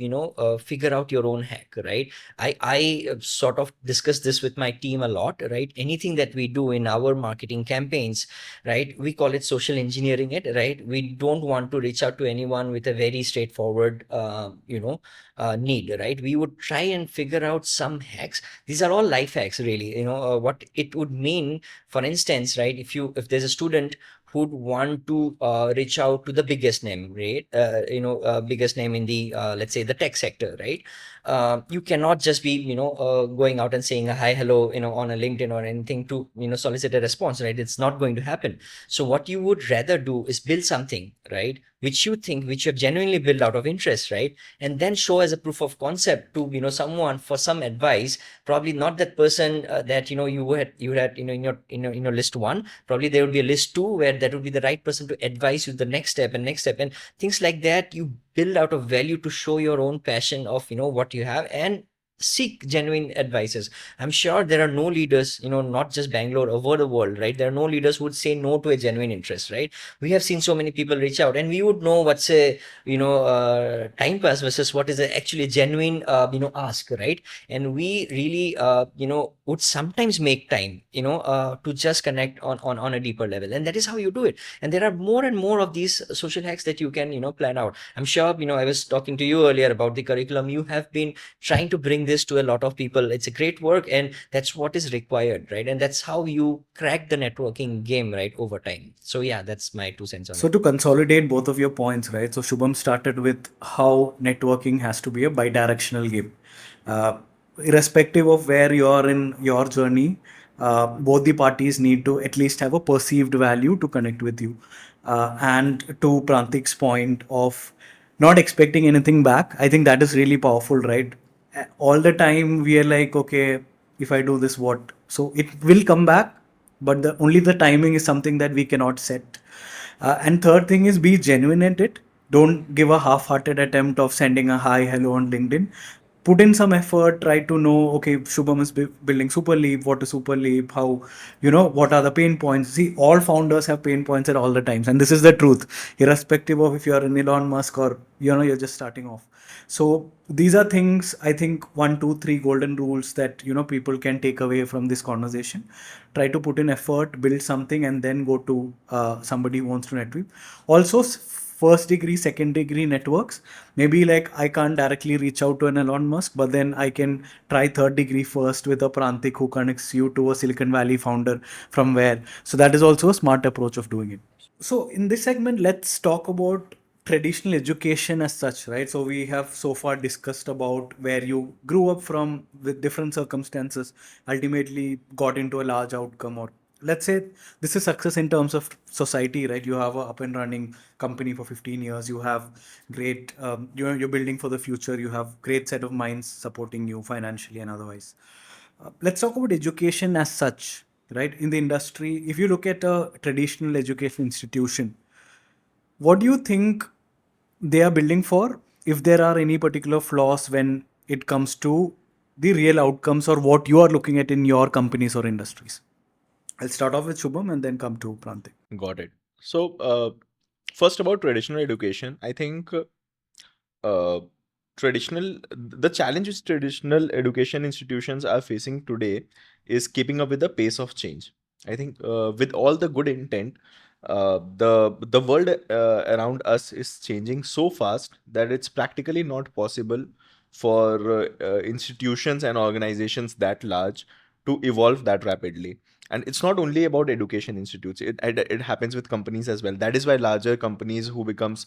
figure out your own hack, right? I sort of discuss this with my team a lot, right? Anything that we do in our marketing campaigns, right, we call it social engineering it, right? We don't want to reach out to anyone with a very straightforward need, right? We would try and figure out some hacks. These are all life hacks, really. What it would mean, for instance, right, if there's a student who'd want to reach out to the biggest name, right? Biggest name in the, let's say, the tech sector, right? You cannot just be, going out and saying a hi, hello, on a LinkedIn or anything to, solicit a response, right? It's not going to happen. So what you would rather do is build something, right, which you have genuinely built out of interest, right? And then show as a proof of concept to, someone for some advice. Probably not that person that, you had in your list one. Probably there would be a list two where that would be the right person to advise you the next step and things like that. You build out of value to show your own passion of, what you have, and seek genuine advices. I'm sure there are no leaders, not just Bangalore, over the world, right? There are no leaders who would say no to a genuine interest, right? We have seen so many people reach out, and we would know what's a, time pass versus what is actually a genuine, ask, right? And we really, would sometimes make time, to just connect on a deeper level, and that is how you do it. And there are more and more of these social hacks that you can, plan out. I'm sure, I was talking to you earlier about the curriculum. You have been trying to bring this to a lot of people. It's a great work, and that's what is required, right? And that's how you crack the networking game, right, over time. So yeah, that's my 2 cents on So it. to consolidate both of your points, right? So Shubham started with how networking has to be a bi-directional game. Uh, Irrespective of where you are in your journey, both the parties need to at least have a perceived value to connect with you. And to Prantik's point of not expecting anything back, I think that is really powerful, right? All the time we are like, okay, if I do this, what? So it will come back, but only the timing is something that we cannot set. And third thing is be genuine at it. Don't give a half-hearted attempt of sending a hi, hello on LinkedIn. Put in some effort. Try to know, okay, Shubham is building Super Leap. What is Super Leap? How, what are the pain points? See, all founders have pain points at all the times. And this is the truth, irrespective of if you're an Elon Musk or, you're just starting off. So these are things, I think, 1, 2, 3 golden rules that, people can take away from this conversation. Try to put in effort, build something, and then go to somebody who wants to network. Also, first degree, second degree networks. Maybe like I can't directly reach out to an Elon Musk, but then I can try third degree first with a Prantik who connects you to a Silicon Valley founder from where. So that is also a smart approach of doing it. So in this segment, let's talk about traditional education as such, right? So we have so far discussed about where you grew up from with different circumstances, ultimately got into a large outcome, or let's say this is success in terms of society, right? You have a up and running company for 15 years. You have great, you're building for the future. You have great set of minds supporting you financially and otherwise. Let's talk about education as such, right? In the industry, if you look at a traditional education institution, what do you think they are building for? If there are any particular flaws when it comes to the real outcomes or what you are looking at in your companies or industries? I'll start off with Shubham and then come to Prantik. Got it. So, first about traditional education, I think uh, the challenge which traditional education institutions are facing today is keeping up with the pace of change. I think with all the good intent, the world around us is changing so fast that it's practically not possible for institutions and organizations that large to evolve that rapidly. And it's not only about education institutes, it happens with companies as well. That is why larger companies who becomes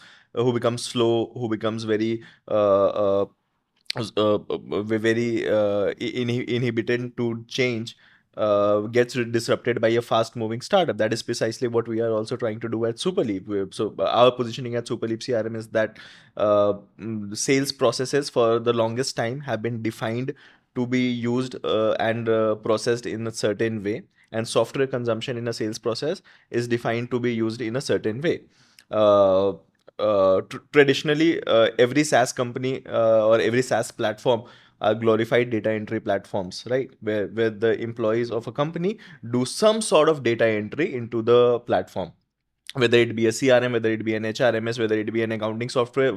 slow, who becomes very very inhibited to change, gets disrupted by a fast moving startup. That is precisely what we are also trying to do at Superleap. So our positioning at Superleap CRM is that sales processes for the longest time have been defined to be used and processed in a certain way, and software consumption in a sales process is defined to be used in a certain way. uh, Traditionally, every SaaS company or every SaaS platform are glorified data entry platforms, right? Where the employees of a company do some sort of data entry into the platform, whether it be a CRM, whether it be an HRMS, whether it be an accounting software,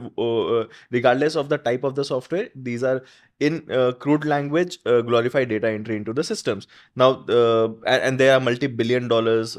regardless of the type of the software, these are in crude language glorified data entry into the systems. Now, and there are multi-billion dollars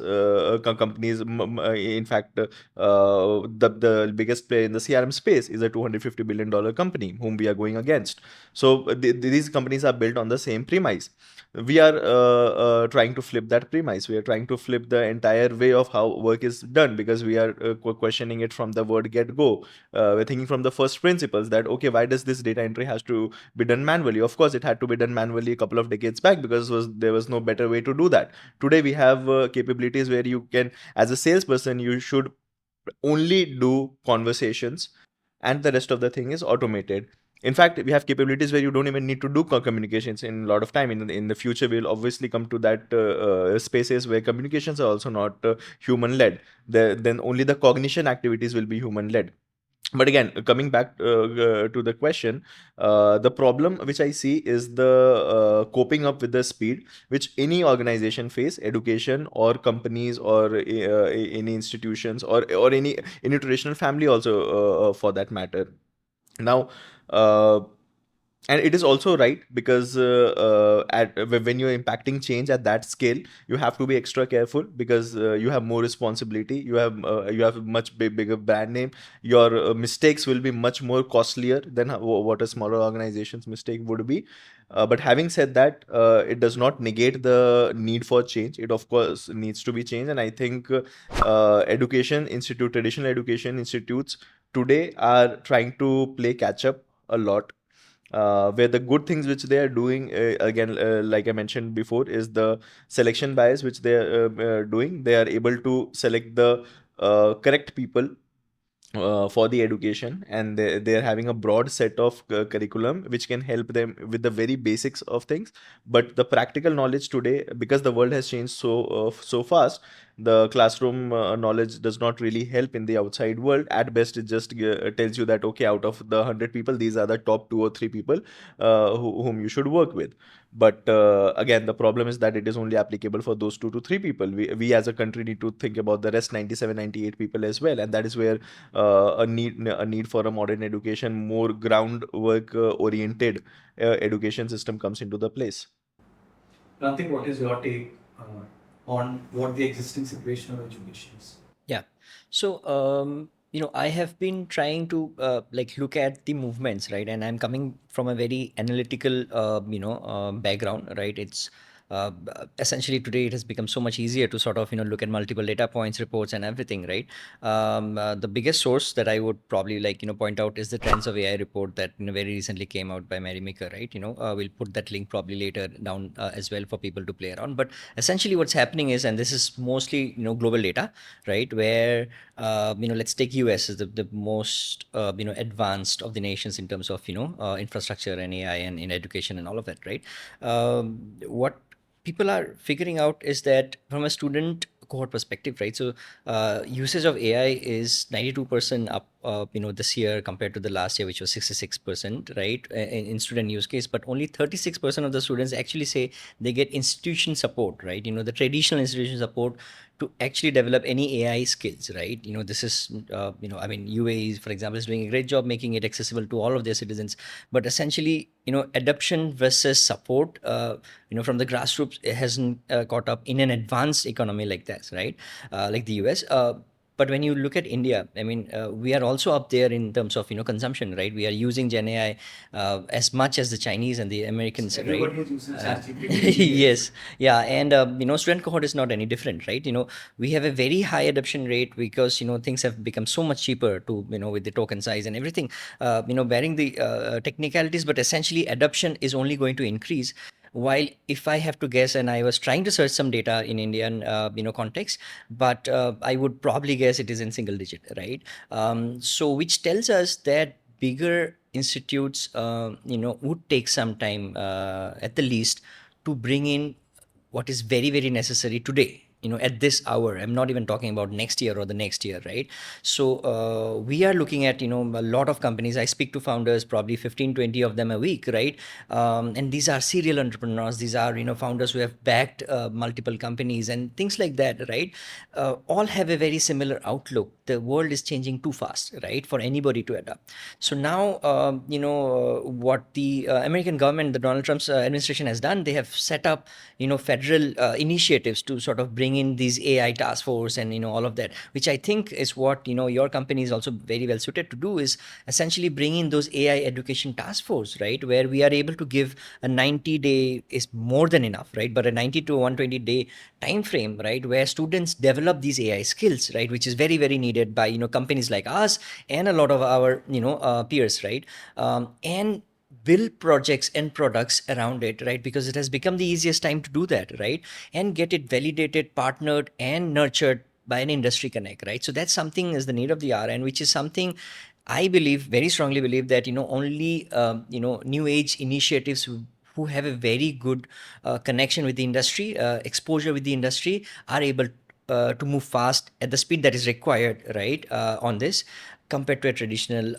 companies. In fact, the biggest player in the CRM space is a $250 billion company whom we are going against. So these companies are built on the same premise. We are trying to flip that premise. We are trying to flip the entire way of how work is done, because we are questioning it from the word get go. We're thinking from the first principles that, okay, why does this data entry has to be done manually? Of course, it had to be done manually a couple of decades back because there was no better way to do that. Today we have capabilities where you can, as a salesperson, you should only do conversations, and the rest of the thing is automated. In fact, we have capabilities where you don't even need to do communications in a lot of time. In the future, we'll obviously come to that spaces where communications are also not human led. Then only the cognition activities will be human led. But again, coming back to the question, the problem which I see is the coping up with the speed which any organization face, education or companies or any institutions, or any traditional family also, for that matter. Now, uh, and it is also right, because when you're impacting change at that scale, you have to be extra careful, because you have more responsibility, you have a much bigger brand name. Your mistakes will be much more costlier than what a smaller organization's mistake would be. But having said that, it does not negate the need for change. It of course needs to be changed, and I think traditional education institutes today are trying to play catch up a lot. Where the good things which they are doing, again, like I mentioned before, is the selection bias which they are doing. They are able to select the correct people for the education, and they're having a broad set of curriculum which can help them with the very basics of things. But the practical knowledge today, because the world has changed so fast, the classroom knowledge does not really help in the outside world. At best, it just tells you that, okay, out of the 100 people, these are the top 2 or 3 people whom you should work with. But again, the problem is that it is only applicable for those 2 to 3 people. We as a country need to think about the rest 97, 98 people as well, and that is where a need for a modern education, more groundwork oriented education system comes into the place. Rantik, what is your take on what the existing situation of education is? Yeah. So, I have been trying to like look at the movements, right? And I'm coming from a very analytical, background, right? It's essentially today it has become so much easier to sort of look at multiple data points, reports, and everything, right? The biggest source that I would probably like point out is the Trends of AI report that very recently came out by Mary Meeker, right? We'll put that link probably later down as well for people to play around. But essentially, what's happening is, and this is mostly global data, right? Where let's take US as the most advanced of the nations in terms of infrastructure and AI and in education and all of that, right? What people are figuring out is that from a student cohort perspective, right? So usage of AI is 92% up, this year compared to the last year, which was 66%, right? In student use case, but only 36% of the students actually say they get institution support, right? The traditional institution support to actually develop any AI skills, right? This is, I mean, UAE, for example, is doing a great job making it accessible to all of their citizens. But essentially, adoption versus support, from the grassroots, it hasn't caught up in an advanced economy like that, right? Like the US. But when you look at India, I mean, we are also up there in terms of consumption, right? We are using Gen AI as much as the Chinese and the Americans, right? Everybody is using ChatGPT these days. Yes, yeah, and student cohort is not any different, right? We have a very high adoption rate because things have become so much cheaper to with the token size and everything, bearing the technicalities, but essentially adoption is only going to increase. While if I have to guess, and I was trying to search some data in Indian context, but I would probably guess it is in single digit, right? So which tells us that bigger institutes would take some time at the least to bring in what is very very necessary today, at this hour. I'm not even talking about next year or the next year, right? So we are looking at a lot of companies. I speak to founders, probably 15-20 of them a week, right? And these are serial entrepreneurs. These are founders who have backed multiple companies and things like that, right? All have a very similar outlook. The world is changing too fast, right, for anybody to adapt. So now what the American government, the Donald Trump's administration has done, they have set up federal initiatives to sort of bring in these AI task force and all of that, which I think is what your company is also very well suited to do, is essentially bring in those AI education task force, right, where we are able to give a 90-day is more than enough, right, but a 90 to 120-day time frame, right, where students develop these AI skills, right, which is very very needed by companies like us and a lot of our peers, right, and build projects and products around it, right, because it has become the easiest time to do that, right, and get it validated, partnered and nurtured by an industry connect, right? So that's something is the need of the hour, and which is something I believe, very strongly believe, that only new age initiatives who have a very good connection with the industry, exposure with the industry, are able to move fast at the speed that is required, right, on this, compared to a traditional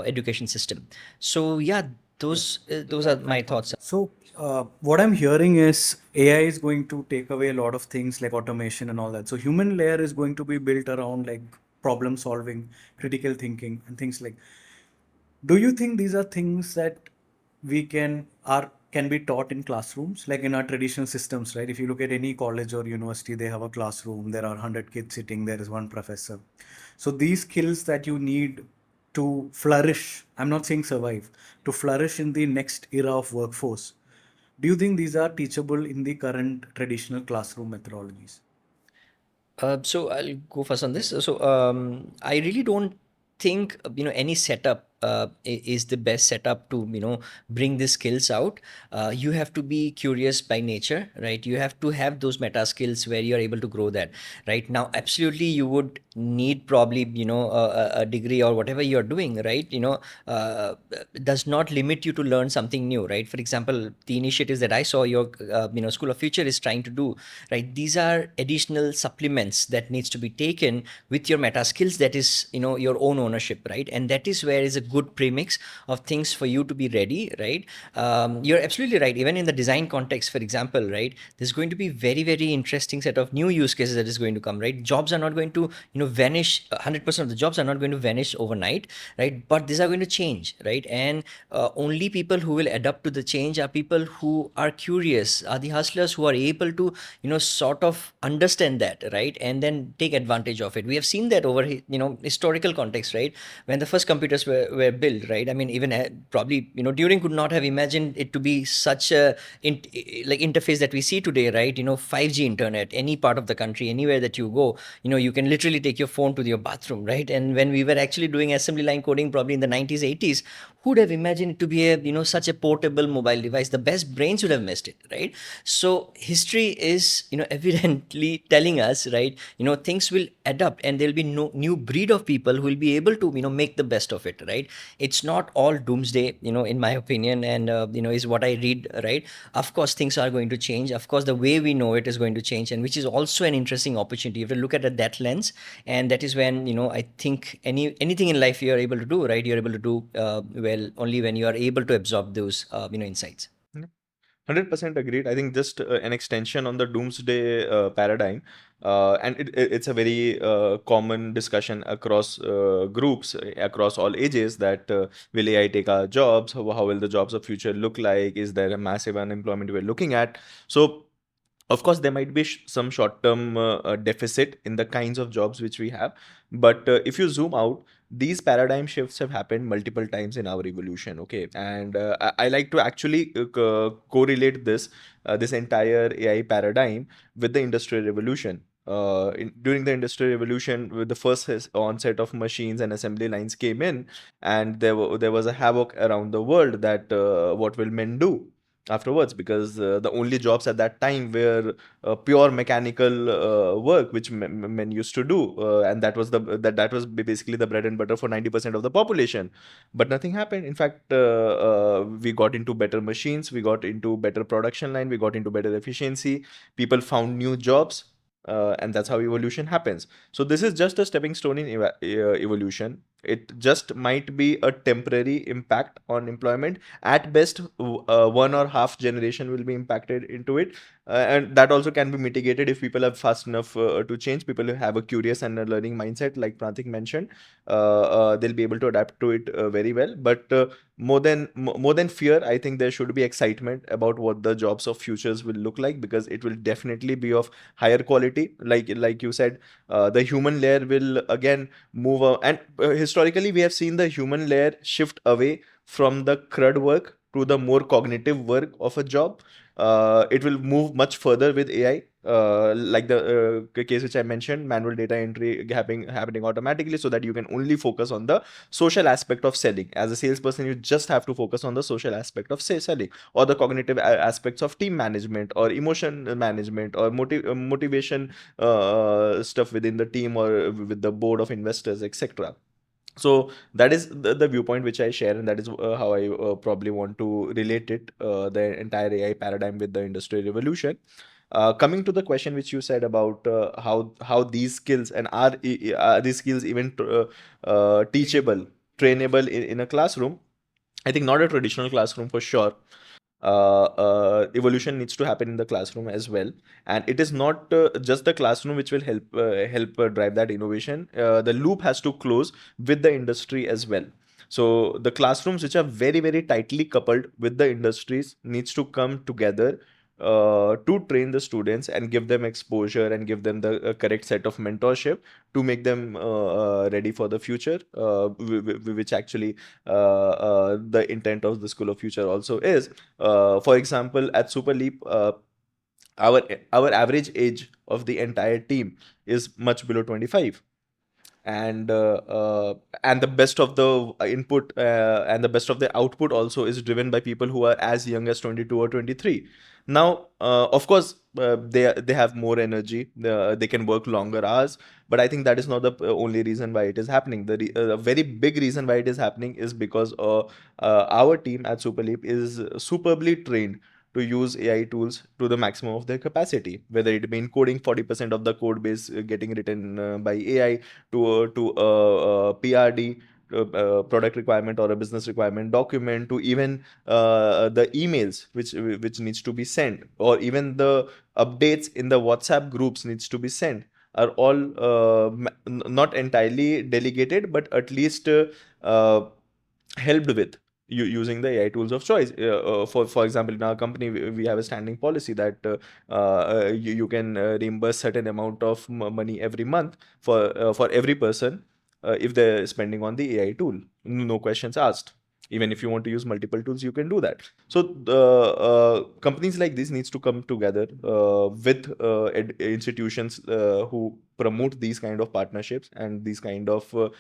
education system. So yeah, those are my thoughts. So, what I'm hearing is AI is going to take away a lot of things like automation and all that. So, human layer is going to be built around like problem solving, critical thinking, and things like. Do you think these are things that we can be taught in classrooms, like in our traditional systems, right? If you look at any college or university, they have a classroom. There are 100 kids sitting. There is one professor. So these skills that you need to flourish, I'm not saying survive, to flourish in the next era of workforce. Do you think these are teachable in the current traditional classroom methodologies? So I'll go first on this. So I really don't think any setup is the best setup to bring the skills out. You have to be curious by nature, right? You have to have those meta skills where you are able to grow that. Right now, absolutely, you would need probably a degree or whatever you are doing, right? Does not limit you to learn something new, right? For example, the initiatives that I saw your School of Future is trying to do, right? These are additional supplements that needs to be taken with your meta skills, that is your own ownership, right? And that is where is a good premix of things for you to be ready, right? You're absolutely right. Even in the design context, for example, right, there's going to be very very interesting set of new use cases that is going to come, right? Jobs are not going to vanish. 100% of the jobs are not going to vanish overnight, right? But these are going to change, right? And only people who will adapt to the change are people who are curious, are the hustlers who are able to sort of understand that, right, and then take advantage of it. We have seen that over historical context, right, when the first computers were built, right? I mean, even probably Turing could not have imagined it to be such a like interface that we see today, right? 5G internet, any part of the country, anywhere that you go, you can literally take your phone to your bathroom, right? And when we were actually doing assembly line coding probably in the 90s 80s, who would have imagined it to be a such a portable mobile device? The best brains would have missed it, right? So history is evidently telling us, right, things will adapt, and there'll be no new breed of people who will be able to make the best of it, right? It's not all doomsday, in my opinion, and is what I read, right? Of course things are going to change. Of course the way we know it is going to change, and which is also an interesting opportunity. You have to look at it that lens, and that is when I think anything in life you are able to do, right, you're able to do well only when you are able to absorb those insights. 100% agreed. I think just an extension on the doomsday paradigm, and it's a very common discussion across groups, across all ages, that will AI take our jobs? How will the jobs of future look like? Is there a massive unemployment we're looking at? So Of course, there might be some short-term deficit in the kinds of jobs which we have, but if you zoom out, these paradigm shifts have happened multiple times in our evolution. Okay, and I like to actually correlate this entire AI paradigm with the industrial revolution. During the industrial revolution, with the first onset of machines and assembly lines came in, and there was a havoc around the world that what will men do afterwards, because the only jobs at that time were pure mechanical work which men used to do, and that was that was basically the bread and butter for 90% of the population. But nothing happened. In fact, we got into better machines, we got into better production line, we got into better efficiency, people found new jobs, and that's how evolution happens. So this is just a stepping stone in evolution. It just might be a temporary impact on employment. At best, one or half generation will be impacted into it, and that also can be mitigated if people are fast enough to change. People who have a curious and a learning mindset, like Pratik mentioned, they'll be able to adapt to it very well. But more than fear, I think there should be excitement about what the jobs of futures will look like, because it will definitely be of higher quality. Like you said, the human layer will again move and historically we have seen the human layer shift away from the crud work to the more cognitive work of a job. It will move much further with AI, like the case which I mentioned, manual data entry happening automatically, so that you can only focus on the social aspect of selling. As a salesperson, you just have to focus on the social aspect of selling, or the cognitive aspects of team management, or emotion management, or motivation stuff within the team, or with the board of investors, etc. So that is the viewpoint which I share, and that is how I probably want to relate it, the entire AI paradigm with the industrial revolution. Coming to the question which you said about how these skills, and are these skills even teachable, trainable in a classroom? I think not a traditional classroom for sure. Evolution needs to happen in the classroom as well, and it is not just the classroom which will help drive that innovation. The loop has to close with the industry as well. So the classrooms which are very tightly coupled with the industries needs to come together to train the students and give them exposure and give them the correct set of mentorship to make them ready for the future, which actually the intent of the School of Future also is. For example, at Super Leap, our our average age of the entire team is much below 25, and the best of the input and the best of the output also is driven by people who are as young as 22 or 23. Now, of course, they have more energy, they can work longer hours, but I think that is not the only reason why it is happening. A very big reason why it is happening is because our team at Superleap is superbly trained to use AI tools to the maximum of their capacity, whether it be in coding, 40% of the code base getting written by AI, to PRD, product requirement or a business requirement document, to even the emails which needs to be sent, or even the updates in the WhatsApp groups needs to be sent, are all not entirely delegated, but at least helped with using the AI tools of choice. For example, in our company, we have a standing policy that you can reimburse certain amount of money every month for every person if they're spending on the AI tool. No questions asked. Even if you want to use multiple tools, you can do that. So companies like this needs to come together with institutions who promote these kind of partnerships and these kind of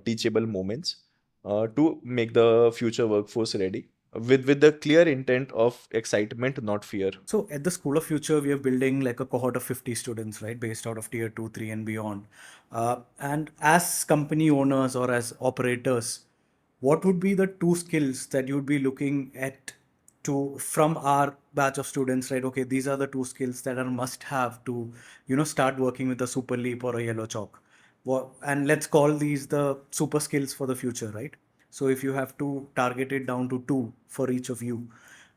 teachable moments to make the future workforce ready with the clear intent of excitement, not fear. So at the School of Future, we are building like a cohort of 50 students, right, based out of tier 2, 3, and beyond. And as company owners or as operators, what would be the two skills that you would be looking at to from our batch of students, right? Okay, these are the two skills that are must have to, start working with a super leap or a yellow chalk. And let's call these the super skills for the future, right? So if you have to target it down to two for each of you,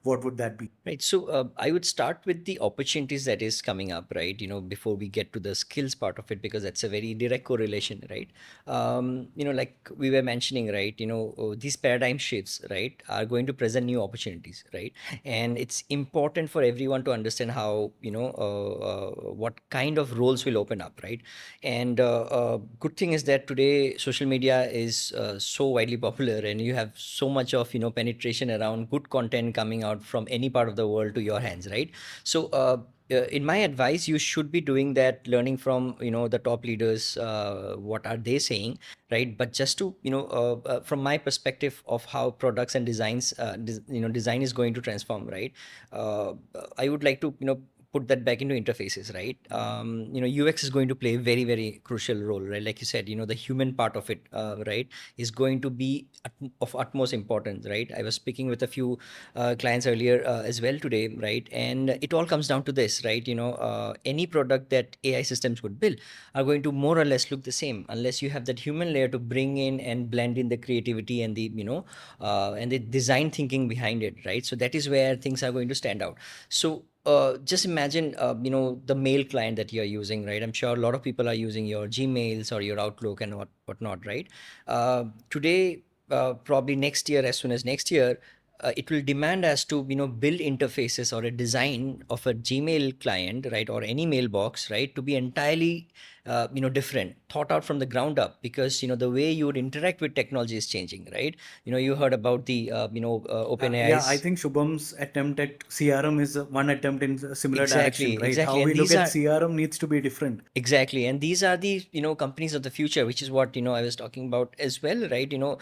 what would that be? Right. So I would start with the opportunities that is coming up, right? Before we get to the skills part of it, because that's a very direct correlation, right? Like we were mentioning, right? These paradigm shifts, right, are going to present new opportunities, right? And it's important for everyone to understand how, what kind of roles will open up, right? And good thing is that today social media is so widely popular, and you have so much of penetration around good content coming out from any part of the world to your hands, right? So in my advice, you should be doing that, learning from the top leaders, what are they saying, right? But just to from my perspective of how products and design is going to transform, right? I would like to put that back into interfaces, right? UX is going to play a very, very crucial role, right? Like you said, the human part of it, right, is going to be of utmost importance, right? I was speaking with a few clients earlier as well today, right? And it all comes down to this, right? Any product that AI systems would build are going to more or less look the same unless you have that human layer to bring in and blend in the creativity and the design thinking behind it, right? So that is where things are going to stand out. So just imagine, the mail client that you're using, right? I'm sure a lot of people are using your Gmails or your Outlook and whatnot, right? Today, probably next year, as soon as next year, it will demand us to build interfaces or a design of a Gmail client, right, or any mailbox, right, to be entirely different, thought out from the ground up, because the way you would interact with technology is changing, right? You heard about the Yeah, I OpenAI's. think Shubham's attempt at CRM is one attempt in a similar direction, Exactly, right? How exactly. we And look these at are CRM needs to be different. exactly, and these are the companies of the future, which is what I was talking about as well, right? Uh,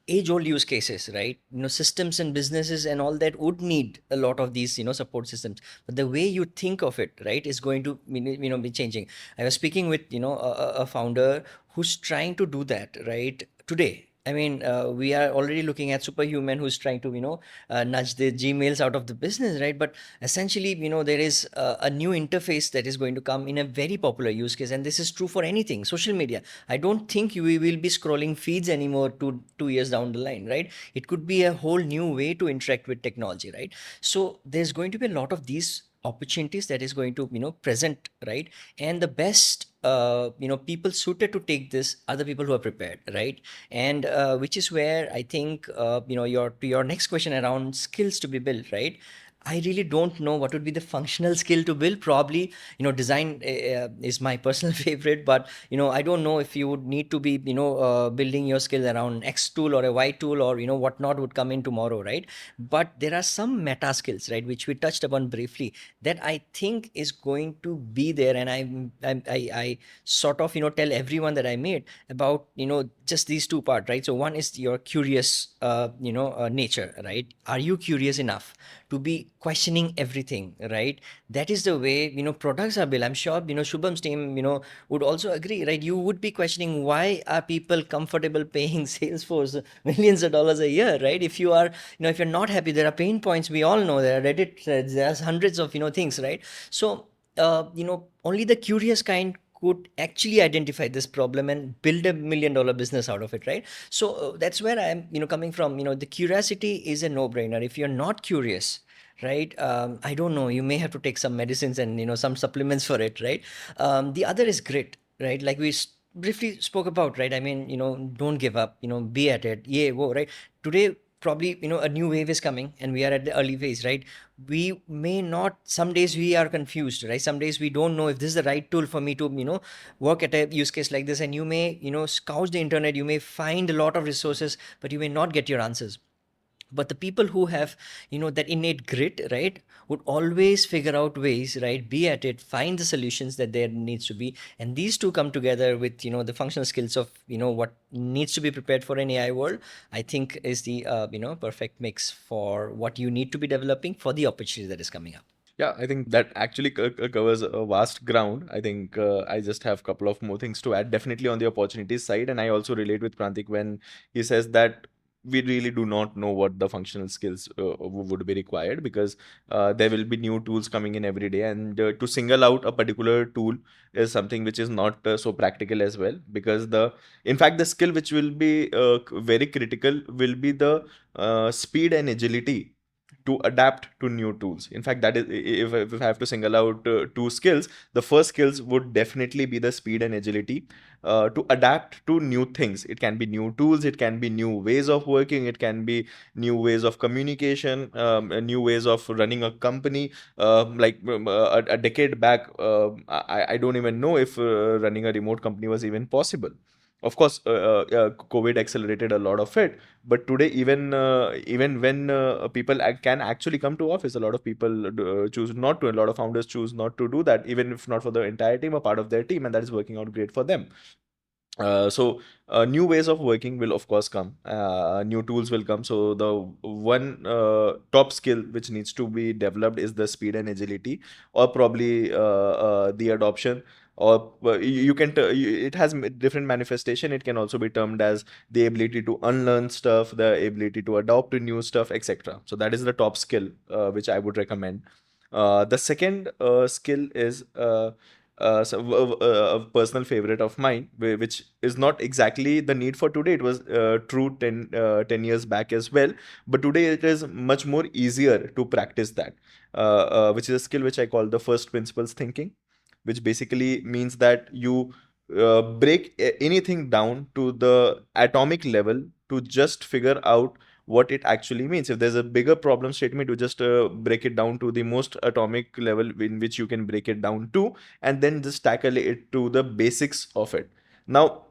age-old use cases, right? Systems and businesses and all that would need a lot of these support systems, but the way you think of it, right, is going to be changing. I was speaking with a founder who's trying to do that right today. I mean, we are already looking at superhuman who's trying to nudge the Gmails out of the business, right? But essentially, there is a new interface that is going to come in a very popular use case, and this is true for anything social media. I don't think we will be scrolling feeds anymore 2 years down the line, right? It could be a whole new way to interact with technology, right? So there's going to be a lot of these opportunities that is going to present, right? And the best people suited to take this are the people who are prepared, right? And which is where I think your next question around skills to be built, right? I really don't know what would be the functional skill to build. Probably, design is my personal favorite, but I don't know if you would need to be, building your skill around X tool or a Y tool, or whatnot would come in tomorrow, right? But there are some meta skills, right, which we touched upon briefly, that I think is going to be there, and I sort of tell everyone that I meet about just these two parts, right? So one is your curious nature, right? Are you curious enough to be questioning everything, right? That is the way products are built. I'm sure Shubham's team would also agree, right? You would be questioning, why are people comfortable paying Salesforce millions of dollars a year, right? If you are if you're not happy, there are pain points. We all know there are Reddit threads, there's hundreds of things, right? So only the curious kind could actually identify this problem and build $1 million business out of it, right? So that's where I'm coming from. The curiosity is a no-brainer. If you're not curious, right, I don't know, you may have to take some medicines and some supplements for it, right? The other is grit, right? Like we briefly spoke about, right? I mean, don't give up, be at it, yeah, whoa, right? Today probably a new wave is coming and we are at the early phase, right? We may not, some days we are confused, right? Some days we don't know if this is the right tool for me to work at a use case like this, and you may scour the internet, you may find a lot of resources, but you may not get your answers. But the people who have that innate grit, right, would always figure out ways, right, be at it, find the solutions that there needs to be. And these two come together with the functional skills of what needs to be prepared for an AI world, I think is the perfect mix for what you need to be developing for the opportunity that is coming up. Yeah, I think that actually covers a vast ground. I think I just have a couple of more things to add, definitely on the opportunities side. And I also relate with Prantik when he says that we really do not know what the functional skills would be required, because there will be new tools coming in every day. And to single out a particular tool is something which is not so practical as well, because in fact, the skill which will be very critical will be the speed and agility to adapt to new tools. In fact, that is, if I have to single out two skills, the first skills would definitely be the speed and agility to adapt to new things. It can be new tools, it can be new ways of working, it can be new ways of communication, new ways of running a company. A decade back, I don't even know if running a remote company was even possible. Of course, COVID accelerated a lot of it, but today, even when people can actually come to office, a lot of people choose not to. A lot of founders choose not to do that, even if not for the entire team, a part of their team, and that is working out great for them. New ways of working will of course come. New tools will come. So the one top skill which needs to be developed is the speed and agility, or probably the adoption. Or you can it has different manifestation. It can also be termed as the ability to unlearn stuff, the ability to adopt to new stuff, etc. So that is the top skill which I would recommend. The second skill is a personal favorite of mine, which is not exactly the need for today. It was true 10 years back as well. But today it is much more easier to practice that, which is a skill which I call the first principles thinking, which basically means that you break anything down to the atomic level to just figure out what it actually means. If there's a bigger problem statement, you just break it down to the most atomic level in which you can break it down to, and then just tackle it to the basics of it. Now,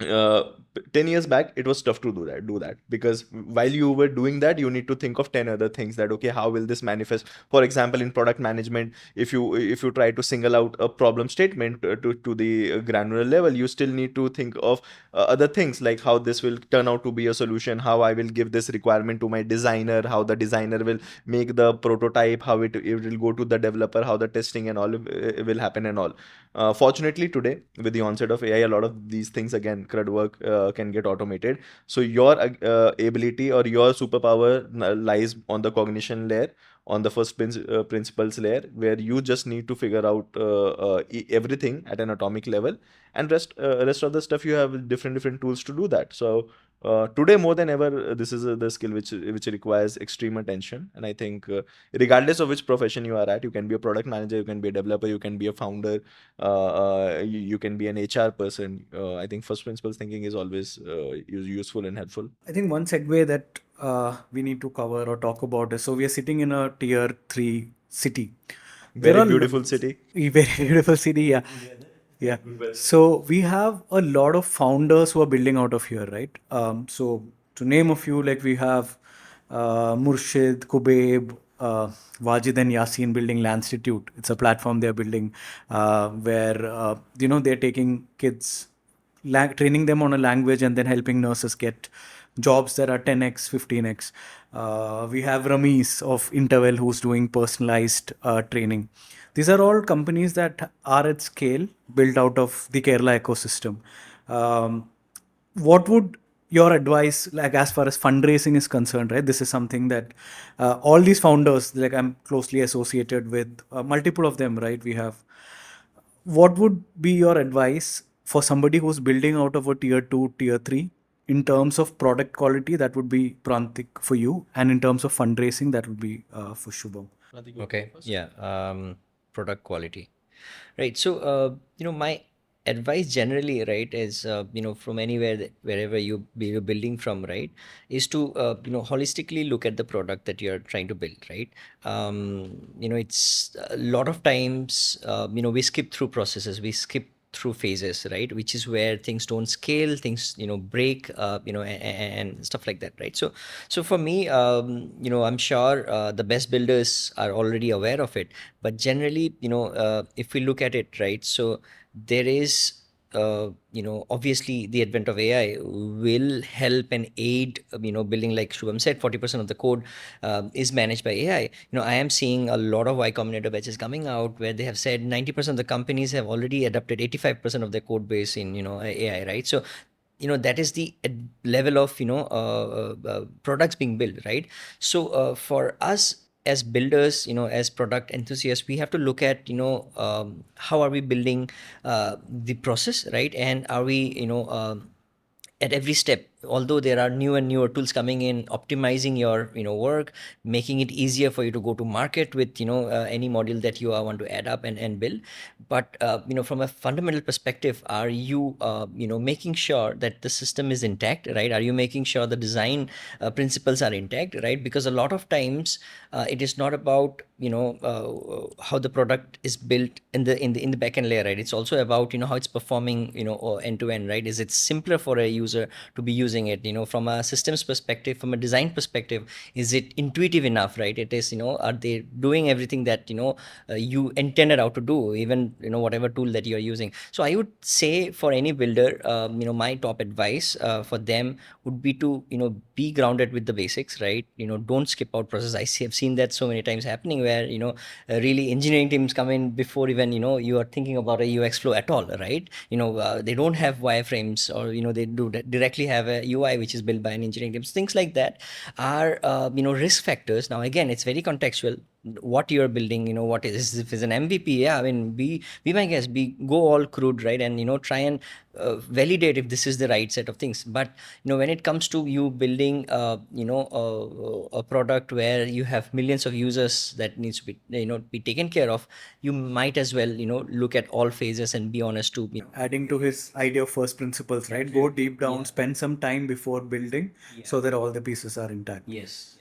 uh, 10 years back it was tough to do that, because while you were doing that, you need to think of 10 other things, that okay, how will this manifest. For example, in product management, if you try to single out a problem statement to the granular level, you still need to think of other things, like how this will turn out to be a solution, how I will give this requirement to my designer, how the designer will make the prototype, how it will go to the developer, how the testing and all will happen and all. Fortunately, today, with the onset of AI, a lot of these things, again, crud work, can get automated. So your ability or your superpower lies on the cognition layer, on the first principles layer, where you just need to figure out everything at an atomic level, and rest of the stuff, you have different tools to do that. So today more than ever, this is the skill which requires extreme attention. And I think regardless of which profession you are at, you can be a product manager, you can be a developer, you can be a founder, you can be an HR person. I think first principles thinking is always useful and helpful. I think one segue that we need to cover or talk about is, so we are sitting in a tier 3 city. Very beautiful city. A very beautiful city, yeah. Yeah. So we have a lot of founders who are building out of here, right? So to name a few, like we have Murshid, Kubaib, Wajid and Yasin building Landstitute. It's a platform they're building where, they're taking kids, training them on a language and then helping nurses get jobs that are 10x, 15x. We have Ramesh of Interval who's doing personalized training. These are all companies that are at scale, built out of the Kerala ecosystem. What would your advice, like as far as fundraising is concerned, right? This is something that all these founders, like I'm closely associated with multiple of them, right? We have. What would be your advice for somebody who's building out of a tier 2, tier 3 in terms of product quality? That would be Prantik for you, and in terms of fundraising, that would be for Shubham. Okay, yeah. Product quality. Right. So, my advice generally, right, is, from anywhere, wherever you're building from, right, is to, holistically look at the product that you're trying to build, right? It's a lot of times, we skip through processes, we skip through phases, right, which is where things don't scale, things break, and stuff like that, right? So for me, I'm sure the best builders are already aware of it, but generally, if we look at it, right, so there is obviously the advent of AI will help and aid, building, like Shubham said, 40% of the code is managed by AI. I am seeing a lot of Y Combinator batches coming out where they have said 90% of the companies have already adopted 85% of their code base in, AI, right? So that is the level of products being built, right? So for us as builders, as product enthusiasts, we have to look at how are we building the process, right? And are we at every step although there are new and newer tools coming in, optimizing your work, making it easier for you to go to market with any module that you want to add up and build. But from a fundamental perspective, are you making sure that the system is intact, right? Are you making sure the design principles are intact, right? Because a lot of times it is not about how the product is built in the backend layer, right? It's also about how it's performing end to end, right? Is it simpler for a user to be using it, from a systems perspective, from a design perspective? Is it intuitive enough, right? It is, are they doing everything that you intended out to do, even whatever tool that you're using? So I would say for any builder, my top advice for them would be to be grounded with the basics, right? Don't skip out process. Have seen that so many times happening where really engineering teams come in before even you are thinking about a UX flow at all, right? They don't have wireframes, or they do directly have a UI which is built by an engineering team. Things like that are risk factors. Now again, it's very contextual what you're building. What is, if it's an MVP, yeah, I mean, be my guest, be go all crude, right? And try and validate if this is the right set of things. But when it comes to you building a product where you have millions of users that needs to be taken care of, you might as well look at all phases and be honest to Adding to his idea of first principles, right? Go deep down, spend some time before building so that all the pieces are intact. yes.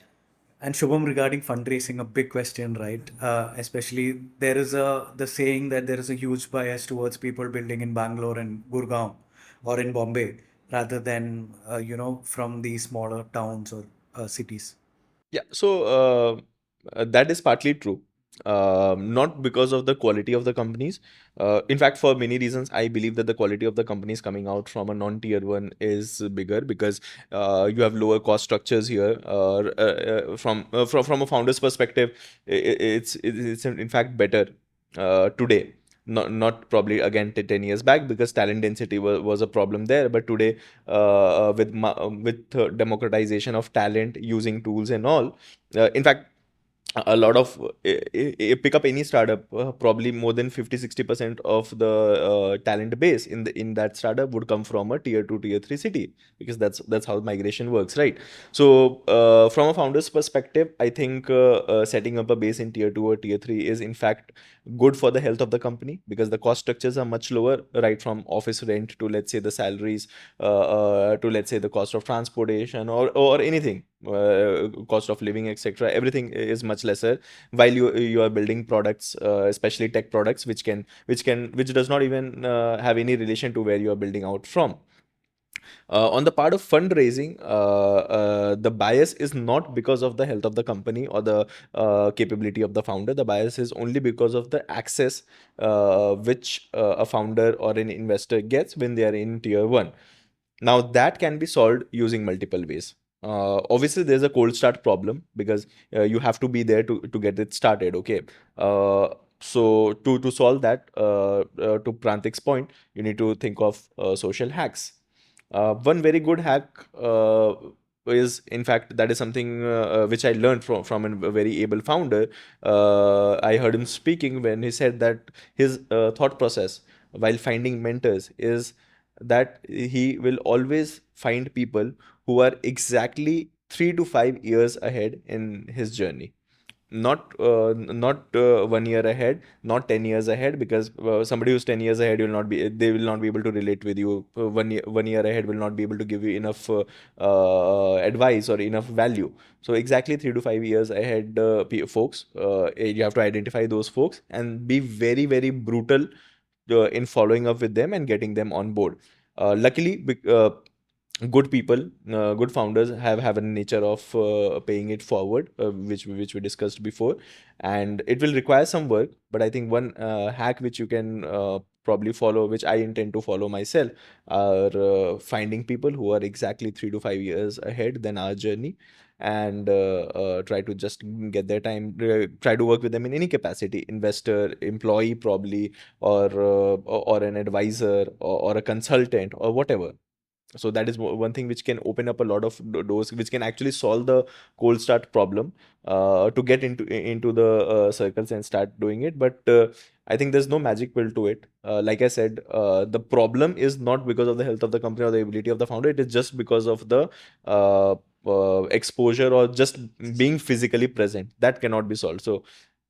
And Shubham, regarding fundraising, a big question, right? Especially there is the saying that there is a huge bias towards people building in Bangalore and Gurgaon or in Bombay rather than from these smaller towns or cities. Yeah, so that is partly true. Not because of the quality of the companies. In fact, for many reasons, I believe that the quality of the companies coming out from a non-tier one is bigger because you have lower cost structures here. From a founder's perspective, it's in fact better today. Not probably again 10 years back, because talent density was a problem there, but today with democratization of talent, using tools and all, in fact a lot of pick up any startup, probably more than 50-60% of the talent base in that startup would come from a tier 2 tier 3 city, because that's how migration works, right? So from a founder's perspective, I think setting up a base in tier 2 or tier 3 is in fact good for the health of the company, because the cost structures are much lower, right from office rent to, let's say, the salaries, to, let's say, the cost of transportation, or anything, cost of living, etc. Everything is much lesser, while you are building products, especially tech products, which does not even have any relation to where you are building out from. On the part of fundraising, the bias is not because of the health of the company or the capability of the founder. The bias is only because of the access which a founder or an investor gets when they are in tier 1. Now that can be solved using multiple ways. Obviously, there's a cold start problem, because you have to be there to get it started. Okay. So to solve that, to Prantik's point, you need to think of social hacks. One very good hack is, in fact, that is something which I learned from a very able founder. I heard him speaking when he said that his thought process while finding mentors is that he will always find people who are exactly 3 to 5 years ahead in his journey. Not 1 year ahead, not 10 years ahead, because somebody who's 10 years ahead they will not be able to relate with you. 1 year ahead will not be able to give you enough advice or enough value. So exactly 3 to 5 years ahead, folks, you have to identify those folks and be very, very brutal in following up with them and getting them on board. Luckily, good people, good founders have a nature of paying it forward, which we discussed before, and it will require some work. But I think one hack which you can probably follow, which I intend to follow myself, are finding people who are exactly 3 to 5 years ahead than our journey, and try to just get their time, try to work with them in any capacity, investor, employee probably, or an advisor, or a consultant, or whatever. So that is one thing which can open up a lot of doors, which can actually solve the cold start problem, to get into the circles and start doing it. But I think there's no magic pill to it. Like I said, the problem is not because of the health of the company or the ability of the founder. It is just because of the exposure or just being physically present. That cannot be solved. So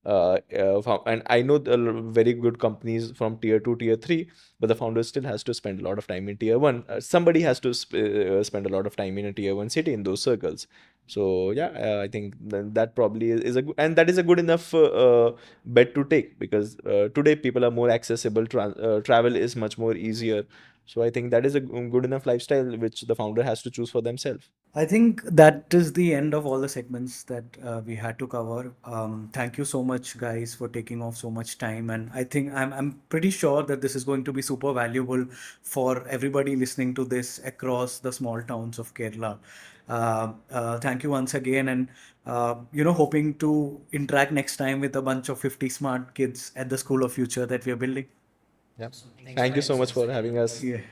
and I know the very good companies from tier 2, tier 3, but the founder still has to spend a lot of time in tier 1. Somebody has to spend a lot of time in a tier 1 city in those circles. So yeah, I think that probably is a good, and that is a good enough bet to take, because today people are more accessible. Travel is much more easier. So I think that is a good enough lifestyle which the founder has to choose for themselves. I think that is the end of all the segments that we had to cover. Thank you so much, guys, for taking off so much time. And I think I'm pretty sure that this is going to be super valuable for everybody listening to this across the small towns of Kerala. Thank you once again, and hoping to interact next time with a bunch of 50 smart kids at the School of Future that we are building. Yeah. Thank you so much for having us. Yeah.